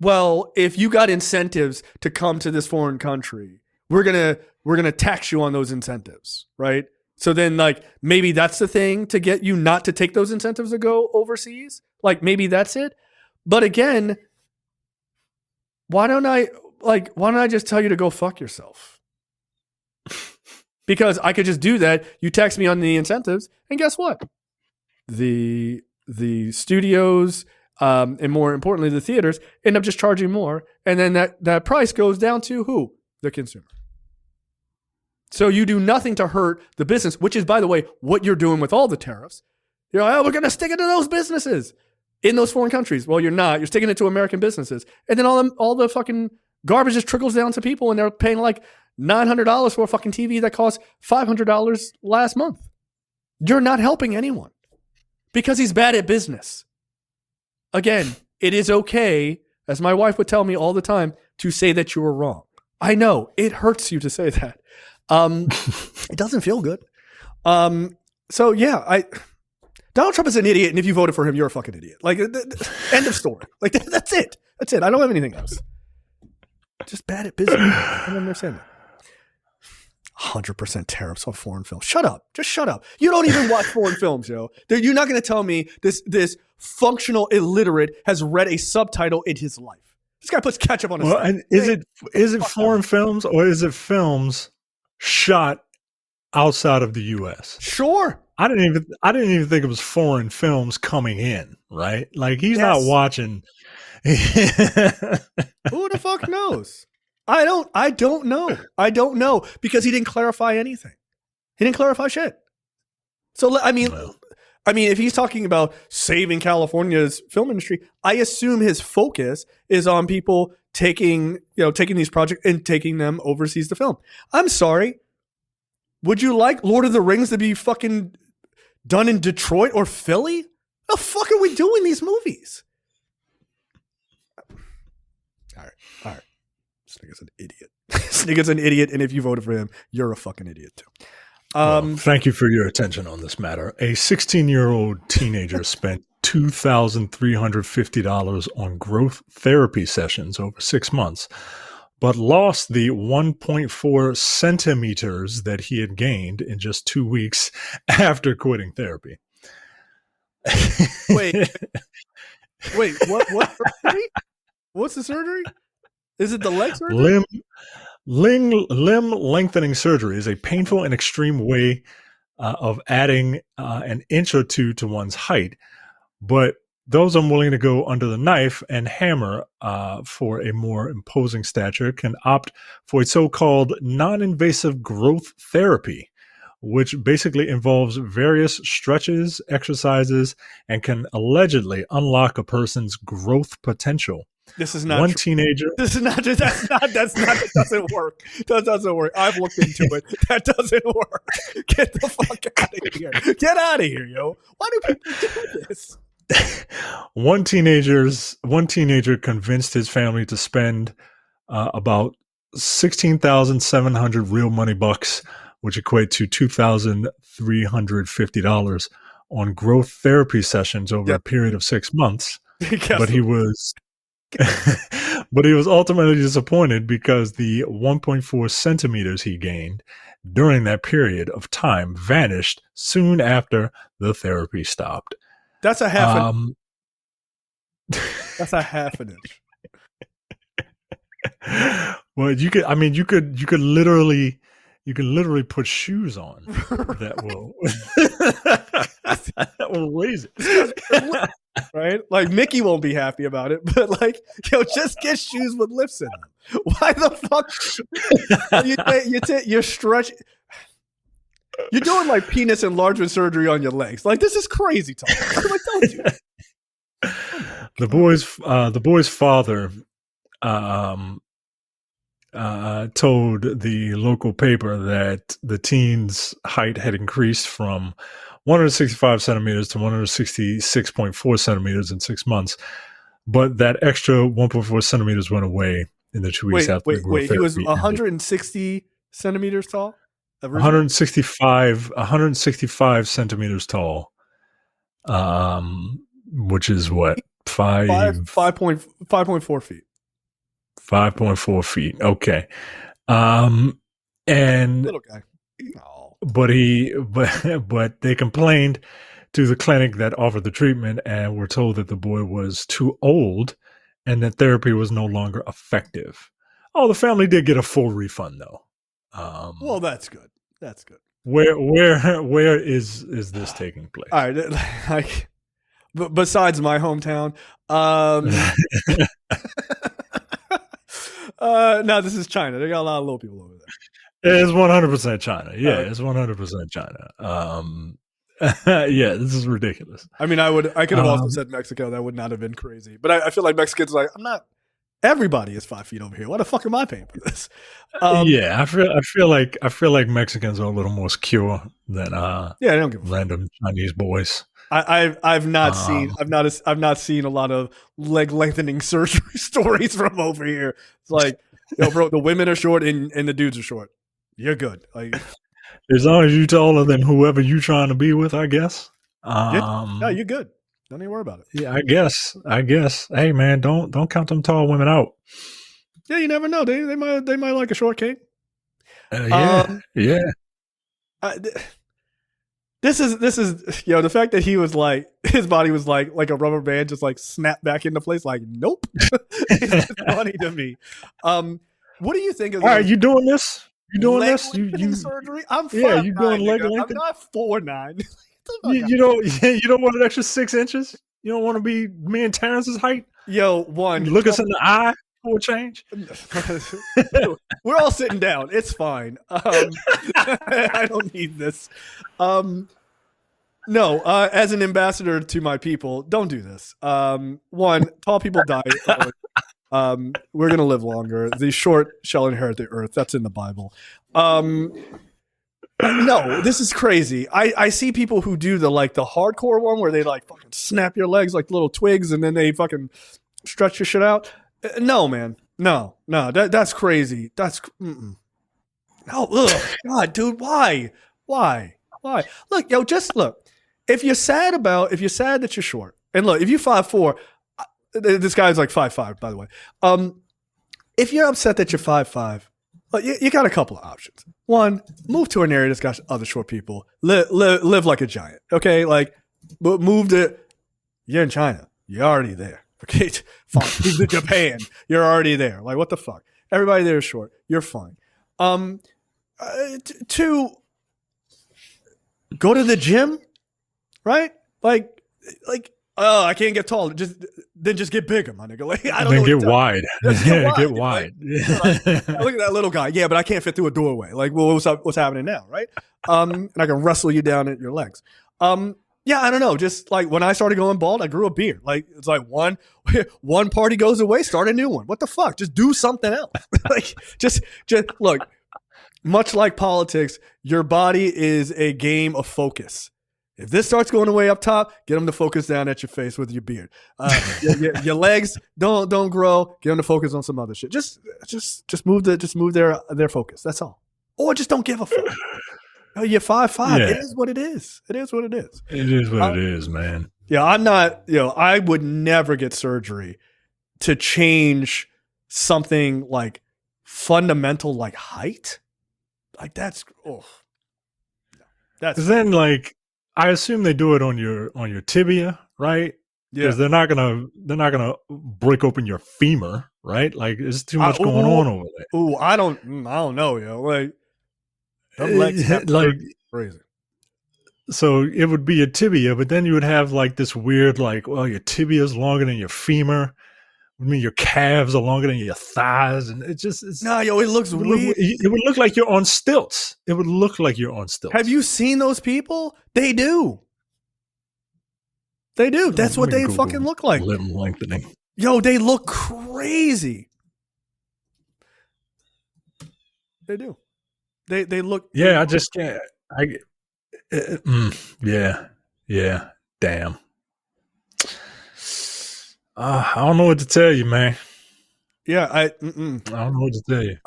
[SPEAKER 1] well, if you got incentives to come to this foreign country, we're gonna tax you on those incentives, right? So then, like, maybe that's the thing to get you not to take those incentives to go overseas. Like, maybe that's it. But again, why don't I just tell you to go fuck yourself? Because I could just do that. You tax me on the incentives, and guess what? The studios, and more importantly, the theaters end up just charging more, and then that price goes down to who? The consumer. So you do nothing to hurt the business, which is, by the way, what you're doing with all the tariffs. You're like, oh, we're going to stick it to those businesses in those foreign countries. Well, you're not. You're sticking it to American businesses. And then all the fucking garbage just trickles down to people, and they're paying like $900 for a fucking TV that cost $500 last month. You're not helping anyone because he's bad at business. Again, it is okay, as my wife would tell me all the time, to say that you were wrong. I know it hurts you to say that. It doesn't feel good. So yeah, Donald Trump is an idiot, and if you voted for him, you're a fucking idiot. Like, end of story. Like, that's it. That's it. I don't have anything else. Just bad at business. I don't understand that. 100% tariffs on foreign films. Shut up. Just shut up. You don't even watch foreign films, yo. You're not going to tell me this functional illiterate has read a subtitle in his life. This guy puts ketchup on his steak.
[SPEAKER 2] And is it foreign films, or is it films shot outside of the U.S.?
[SPEAKER 1] Sure.
[SPEAKER 2] I didn't even think it was foreign films coming in, right? Like, he's not watching.
[SPEAKER 1] Who the fuck knows? I don't know. I don't know, because he didn't clarify anything. He didn't clarify shit. So I mean, if he's talking about saving California's film industry, I assume his focus is on people taking these projects and taking them overseas to film. I'm sorry. Would you like Lord of the Rings to be fucking done in Detroit or Philly? The fuck are we doing these movies? All right. This nigga's an idiot. This nigga's an idiot, and if you voted for him, you're a fucking idiot too.
[SPEAKER 2] Thank you for your attention on this matter. A 16-year-old teenager spent $2,350 on growth therapy sessions over 6 months, but lost the 1.4 centimeters that he had gained in just 2 weeks after quitting therapy.
[SPEAKER 1] Wait, what surgery? What's the surgery? Is it the leg surgery?
[SPEAKER 2] Limb lengthening surgery is a painful and extreme way of adding an inch or two to one's height, but those unwilling to go under the knife and hammer for a more imposing stature can opt for a so-called non-invasive growth therapy, which basically involves various stretches, exercises, and can allegedly unlock a person's growth potential.
[SPEAKER 1] This is not
[SPEAKER 2] one teenager.
[SPEAKER 1] This is not. That doesn't work. That doesn't work. I've looked into it. That doesn't work. Get the fuck out of here. Get out of here, yo. Why do people do this?
[SPEAKER 2] One teenager convinced his family to spend about $16,700 real money bucks, which equate to $2,350 on growth therapy sessions over a period of 6 months. But he was ultimately disappointed because the 1.4 centimeters he gained during that period of time vanished soon after the therapy stopped.
[SPEAKER 1] That's a half an That's a half an inch.
[SPEAKER 2] Well, you could literally put shoes on that will raise it.
[SPEAKER 1] Right? Like, Mickey won't be happy about it, but like, just get shoes with lifts in them. Why the fuck? You're stretching. You're doing like penis enlargement surgery on your legs. Like, this is crazy talk. Like, don't do that.
[SPEAKER 2] The boy's father told the local paper that the teen's height had increased from 165 centimeters to 166.4 centimeters in 6 months, but that extra 1.4 centimeters went away in the 2 weeks after the growth therapy.
[SPEAKER 1] He was 160 centimeters tall?
[SPEAKER 2] 165 centimeters tall, which is what?
[SPEAKER 1] 5.4 feet.
[SPEAKER 2] 5.4 feet. Okay. And
[SPEAKER 1] little guy. Oh.
[SPEAKER 2] but they complained to the clinic that offered the treatment and were told that the boy was too old and that therapy was no longer effective. Oh, the family did get a full refund though.
[SPEAKER 1] Well, that's good. That's good.
[SPEAKER 2] Where is this taking place?
[SPEAKER 1] All right, like besides my hometown, no, this is China. They got a lot of little people over there.
[SPEAKER 2] It's 100% China. Yeah, it's 100% China. Yeah, this is ridiculous.
[SPEAKER 1] I mean, I could have also said Mexico. That would not have been crazy. But I feel like Mexicans are like, I'm not. Everybody is 5 feet over here. Why the fuck am I paying for this?
[SPEAKER 2] Yeah, I feel like Mexicans are a little more secure than
[SPEAKER 1] I don't give
[SPEAKER 2] random Chinese boys.
[SPEAKER 1] I've not seen a lot of leg lengthening surgery stories from over here. It's like, yo, bro, the women are short and the dudes are short. You're good. Like,
[SPEAKER 2] as long as you're taller than whoever you're trying to be with, I guess.
[SPEAKER 1] No, you're good. Don't even worry about it.
[SPEAKER 2] Yeah, I guess. Hey, man, don't count them tall women out.
[SPEAKER 1] Yeah, you never know. They might like a short king.
[SPEAKER 2] Yeah.
[SPEAKER 1] This is the fact that he was like, his body was like a rubber band, just like snapped back into place. Like, nope. It's funny to me. What do you think of?
[SPEAKER 2] All right, you doing this? You doing this?
[SPEAKER 1] You surgery? I'm 5'9".
[SPEAKER 2] Yeah, you doing leg lengthening?
[SPEAKER 1] I'm not 4'9".
[SPEAKER 2] You don't want an extra 6 inches? You don't want to be me and Terrence's height?
[SPEAKER 1] Yo, look
[SPEAKER 2] us in the eye for a change.
[SPEAKER 1] We're all sitting down. It's fine. I don't need this. No, as an ambassador to my people, don't do this. One, tall people die. We're gonna live longer. The short shall inherit the earth. That's in the Bible. No, this is crazy. I see people who do the hardcore one where they like fucking snap your legs like little twigs and then they fucking stretch your shit out. No, man. No. That's crazy. That's no. Ugh, God, dude. Why? Look, yo, just look. If you're sad that you're short, and look, if you're 5'4", this guy's like 5'5", by the way. If you're upset that you're 5'5", well, you got a couple of options. One, move to an area that's got other short people. Live like a giant. Okay, like move to. You're in China. You're already there. Okay, fine. Move to Japan. You're already there. Like, what the fuck? Everybody there is short. You're fine. Two, go to the gym, right? Like, oh, I can't get taller. Just get bigger, my nigga. Like, I don't know.
[SPEAKER 2] Get wide. Get wide.
[SPEAKER 1] Like, look at that little guy. Yeah, but I can't fit through a doorway. Like, well, what's happening now, right? And I can wrestle you down at your legs. Yeah, I don't know. Just like when I started going bald, I grew a beard. Like, it's like one party goes away, start a new one. What the fuck? Just do something else. Like, just look. Much like politics, your body is a game of focus. If this starts going away up top, get them to focus down at your face with your beard. Your legs don't grow. Get them to focus on some other shit. Just move their focus. That's all. Or just don't give a fuck. Oh, you're 5'5". Yeah. It is what it is. It is what it is.
[SPEAKER 2] It is what it is, man.
[SPEAKER 1] Yeah, I'm not. I would never get surgery to change something like fundamental, like height. Like that's. Oh, that's.
[SPEAKER 2] Then like. I assume they do it on your tibia, right? Yeah, because they're not gonna break open your femur, right? Like, there's too much going on over there.
[SPEAKER 1] Ooh, I don't know, yo. Like, them legs like crazy.
[SPEAKER 2] So it would be a tibia, but then you would have like this weird, like, well, your tibia is longer than your femur. I mean, your calves are longer than your thighs, and it's
[SPEAKER 1] it looks weird.
[SPEAKER 2] It would look like you're on stilts. It would look like you're on stilts.
[SPEAKER 1] Have you seen those people? They do. That's what they fucking look like.
[SPEAKER 2] Limb lengthening.
[SPEAKER 1] Yo, they look crazy. They do. They look.
[SPEAKER 2] Yeah, I just can't. Yeah. Damn. I don't know what to tell you, man.
[SPEAKER 1] Yeah, I
[SPEAKER 2] don't know what to tell you.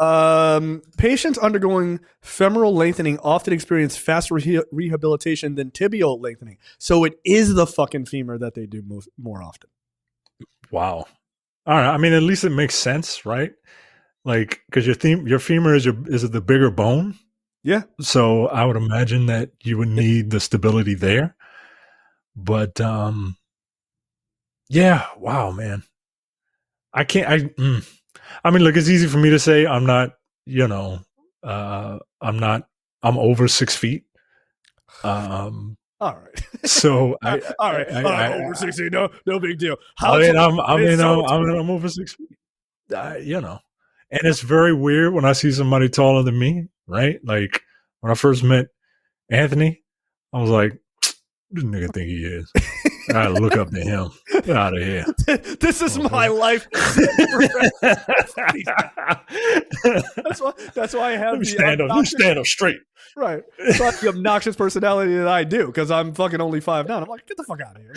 [SPEAKER 1] Patients undergoing femoral lengthening often experience faster rehabilitation than tibial lengthening. So it is the fucking femur that they do more often.
[SPEAKER 2] Wow. All right. I mean, at least it makes sense, right? Like, because your femur is the bigger bone,
[SPEAKER 1] Yeah.
[SPEAKER 2] So I would imagine that you would need the stability there. But yeah, wow, man. I can't. I mean, look, it's easy for me to say I'm not. You know, I'm not. I'm over 6 feet.
[SPEAKER 1] All right.
[SPEAKER 2] So
[SPEAKER 1] All right. Over 60. No big deal.
[SPEAKER 2] I'm over 6 feet. You know, and it's very weird when I see somebody taller than me, right? Like when I first met Anthony, I was like, "This nigga think he is." I look up to him. Get out of here.
[SPEAKER 1] This is my life. That's why I have
[SPEAKER 2] the stand up straight.
[SPEAKER 1] Right. It's like the obnoxious personality that I do because I'm fucking only 5'9". I'm like, get the fuck out of here.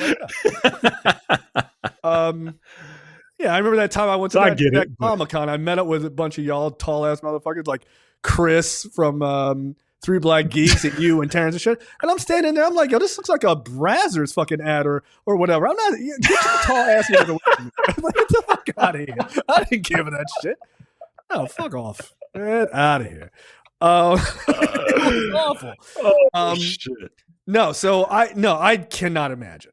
[SPEAKER 1] Yeah, I remember that time I went to that Comic-Con. I met up with a bunch of y'all tall ass motherfuckers like Chris from Three Black Geeks and you and Terrence and shit. And I'm standing there. I'm like, yo, this looks like a Brazzers fucking ad or whatever. I'm not, get your tall ass niggas away from me. I'm like, get the fuck out of here. I didn't give a that shit. No, fuck off. Get out of here. It was awful. Shit. No, so I cannot imagine.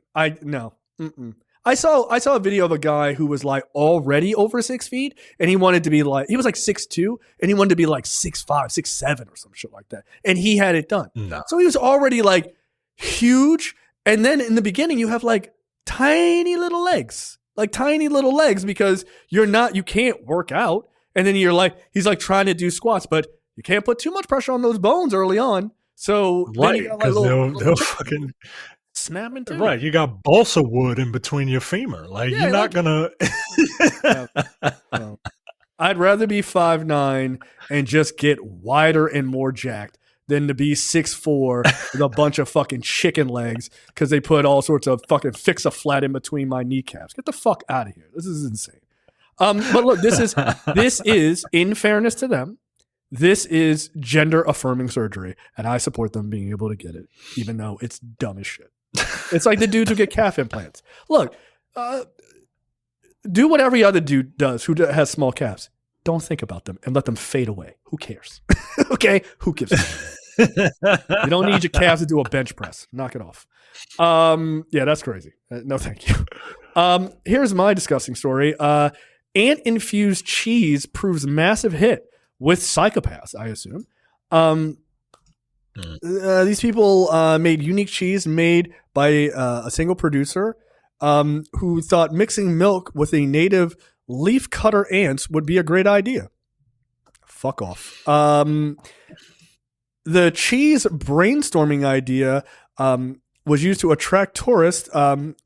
[SPEAKER 1] I saw a video of a guy who was like already over 6 feet and he wanted to be like, he was like 6'2" and he wanted to be like 6'5", 6'7" or some shit like that. And he had it done. No. So he was already like huge. And then in the beginning you have like tiny little legs because you can't work out. And then he's like trying to do squats, but you can't put too much pressure on those bones early on. So
[SPEAKER 2] right, because they'll fucking
[SPEAKER 1] snap into
[SPEAKER 2] right. You got balsa wood in between your femur. Like you're not gonna.
[SPEAKER 1] I'd rather be 5'9" and just get wider and more jacked than to be 6'4" with a bunch of fucking chicken legs because they put all sorts of fucking fix-a-flat in between my kneecaps. Get the fuck out of here. This is insane. But look, this is in fairness to them. This is gender affirming surgery, and I support them being able to get it, even though it's dumb as shit. It's like the dudes who get calf implants. Look, do what every other dude does who has small calves. Don't think about them and let them fade away. Who cares? Okay? Who gives a shit? You don't need your calves to do a bench press. Knock it off. Yeah, that's crazy. No, thank you. Here's my disgusting story. Ant-infused cheese proves massive hit with psychopaths, I assume. These people made unique cheese made by a single producer who thought mixing milk with a native leaf cutter ants would be a great idea. Fuck off. The cheese brainstorming idea was used to attract tourists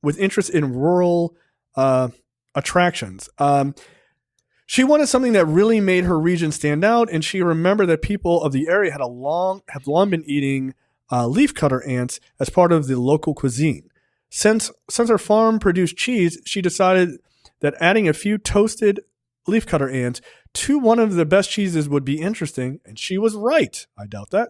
[SPEAKER 1] with interest in rural attractions. She wanted something that really made her region stand out, and she remembered that people of the area have long been eating leafcutter ants as part of the local cuisine. Since her farm produced cheese, she decided that adding a few toasted leafcutter ants to one of the best cheeses would be interesting, and she was right. I doubt that.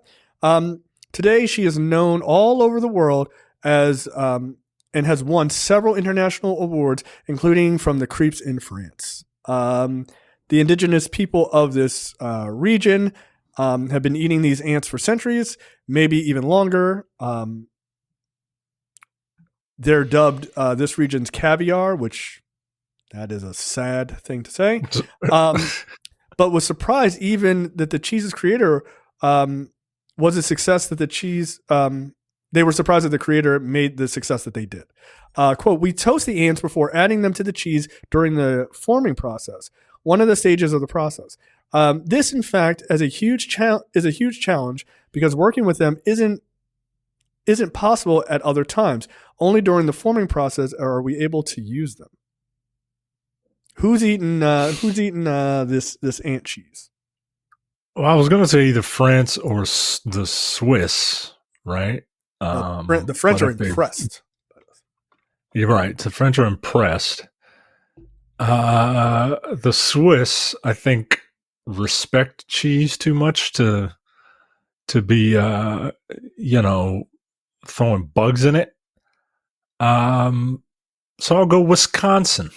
[SPEAKER 1] Today, she is known all over the world as and has won several international awards, including from the Creeps in France. The indigenous people of this region have been eating these ants for centuries, maybe even longer. They're dubbed this region's caviar, which that is a sad thing to say. But was surprised even that the cheese's creator was a success that the cheese. They were surprised that the creator made the success that they did. Quote, "We toast the ants before adding them to the cheese during the forming process, one of the stages of the process. This, in fact, is a huge challenge because working with them isn't possible at other times. Only during the forming process are we able to use them." Who's eating this ant cheese?
[SPEAKER 2] Well, I was going to say either France or the Swiss, right?
[SPEAKER 1] The French are impressed.
[SPEAKER 2] You're right. The French are impressed. The Swiss, I think, respect cheese too much to be, throwing bugs in it. So I'll go Wisconsin.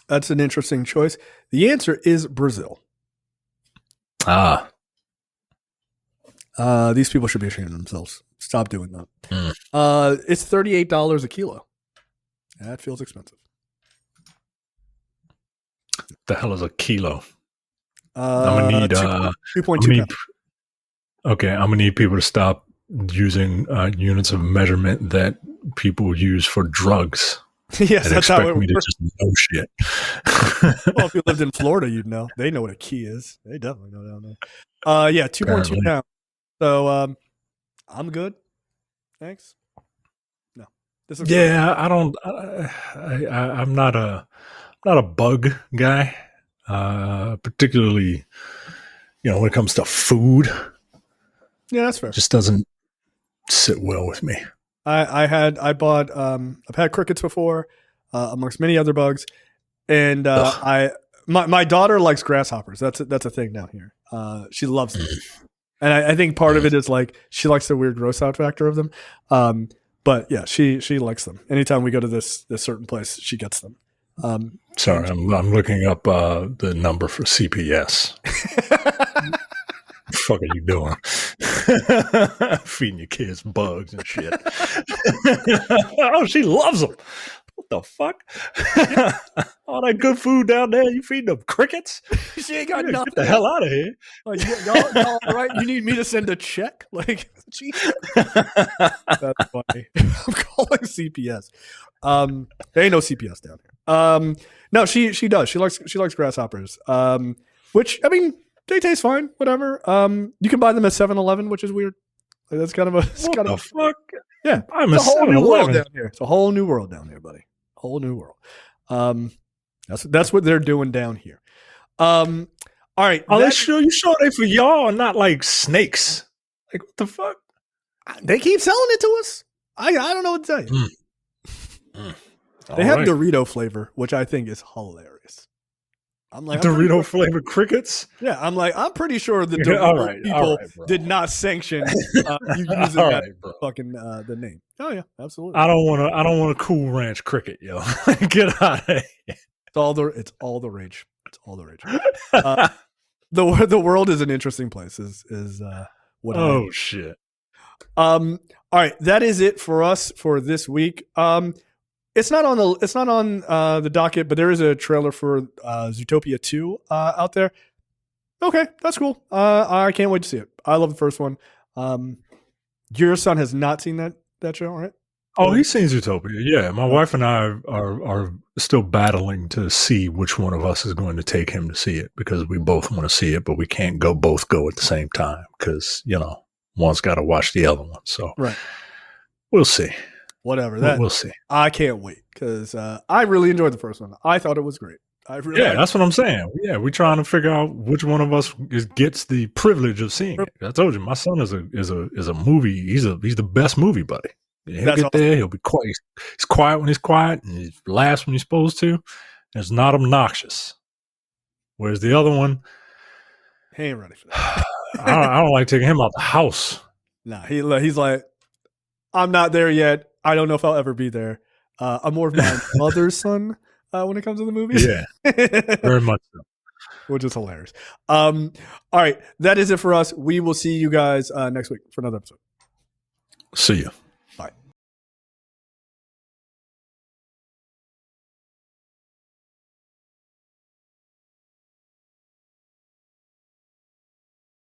[SPEAKER 1] That's an interesting choice. The answer is Brazil. These people should be ashamed of themselves. Stop doing that. It's $38 a kilo. That feels expensive.
[SPEAKER 2] The hell is a kilo?
[SPEAKER 1] I'm
[SPEAKER 2] gonna need
[SPEAKER 1] 2.2 pounds.
[SPEAKER 2] Okay, I'm gonna need people to stop using units of measurement that people use for drugs.
[SPEAKER 1] Yes,
[SPEAKER 2] and
[SPEAKER 1] that's how
[SPEAKER 2] expect
[SPEAKER 1] it
[SPEAKER 2] me to
[SPEAKER 1] works.
[SPEAKER 2] just know shit.
[SPEAKER 1] Well, if you lived in Florida, you'd know. They know what a key is. They definitely know down there. Yeah, 2.2 pounds. So I'm good. Thanks. No, this is
[SPEAKER 2] I don't. I'm not a bug guy, particularly when it comes to food.
[SPEAKER 1] Yeah, that's fair.
[SPEAKER 2] It just doesn't sit well with me.
[SPEAKER 1] I've had crickets before, amongst many other bugs, and my daughter likes grasshoppers. That's a thing down here. She loves them, and I think part of it is like she likes the weird gross out factor of them. But yeah, she likes them. Anytime we go to this certain place, she gets them.
[SPEAKER 2] Sorry, I'm looking up the number for CPS. What the fuck are you doing? Feeding your kids bugs and shit. Oh, she loves them. What the fuck? All that good food down there, you feeding them crickets?
[SPEAKER 1] She ain't got nothing.
[SPEAKER 2] Get the hell out of here.
[SPEAKER 1] Like, y'all all right? You need me to send a check? Like, Jesus. That's funny. I'm calling CPS. There ain't no CPS down here. No, she does. She likes grasshoppers. Which, I mean, they taste fine. Whatever. You can buy them at 7-Eleven, which is weird. Like, that's kind of a.
[SPEAKER 2] What the fuck?
[SPEAKER 1] Yeah,
[SPEAKER 2] I'm
[SPEAKER 1] it's a whole new world
[SPEAKER 2] 7-Eleven.
[SPEAKER 1] down here. It's a whole new world down here, buddy. Whole new world. That's what they're doing down here. All right.
[SPEAKER 2] Oh, you sure they for y'all and not like snakes? Like, what the fuck?
[SPEAKER 1] They keep selling it to us. I don't know what to tell you. They have Dorito flavor, which I think is hilarious. I'm like
[SPEAKER 2] Dorito flavored crickets.
[SPEAKER 1] Yeah, I'm pretty sure the Dorito people did not sanction you using that fucking the name. Oh yeah, absolutely.
[SPEAKER 2] I don't want a Cool Ranch cricket, yo. Get out of here.
[SPEAKER 1] It's all the rage. It's all the rage. The world is an interesting place. Is what?
[SPEAKER 2] Oh shit.
[SPEAKER 1] All right, that is it for us for this week. It's not on the docket, but there is a trailer for Zootopia 2 out there. Okay, that's cool. I can't wait to see it. I love the first one. Your son has not seen that show, right?
[SPEAKER 2] Oh, he's seen Zootopia. Yeah, my wife and I are still battling to see which one of us is going to take him to see it because we both want to see it, but we can't both go at the same time because one's got to watch the other one. So
[SPEAKER 1] right,
[SPEAKER 2] we'll see.
[SPEAKER 1] Whatever.
[SPEAKER 2] We'll see.
[SPEAKER 1] I can't wait because I really enjoyed the first one. I thought it was great.
[SPEAKER 2] That's what I'm saying. Yeah, we're trying to figure out which one of us gets the privilege of seeing it. I told you, my son is a movie. He's the best movie buddy. He'll get there. He'll be quiet. He's quiet when he's quiet, and he laughs when he's supposed to. And it's not obnoxious. Whereas the other one,
[SPEAKER 1] he ain't ready for that.
[SPEAKER 2] I don't like taking him out the house.
[SPEAKER 1] Nah, he's like, I'm not there yet. I don't know if I'll ever be there. I'm more of my mother's son when it comes to the movies.
[SPEAKER 2] Yeah, very much so.
[SPEAKER 1] Which is hilarious. All right, that is it for us. We will see you guys next week for another episode.
[SPEAKER 2] See you.
[SPEAKER 1] Bye.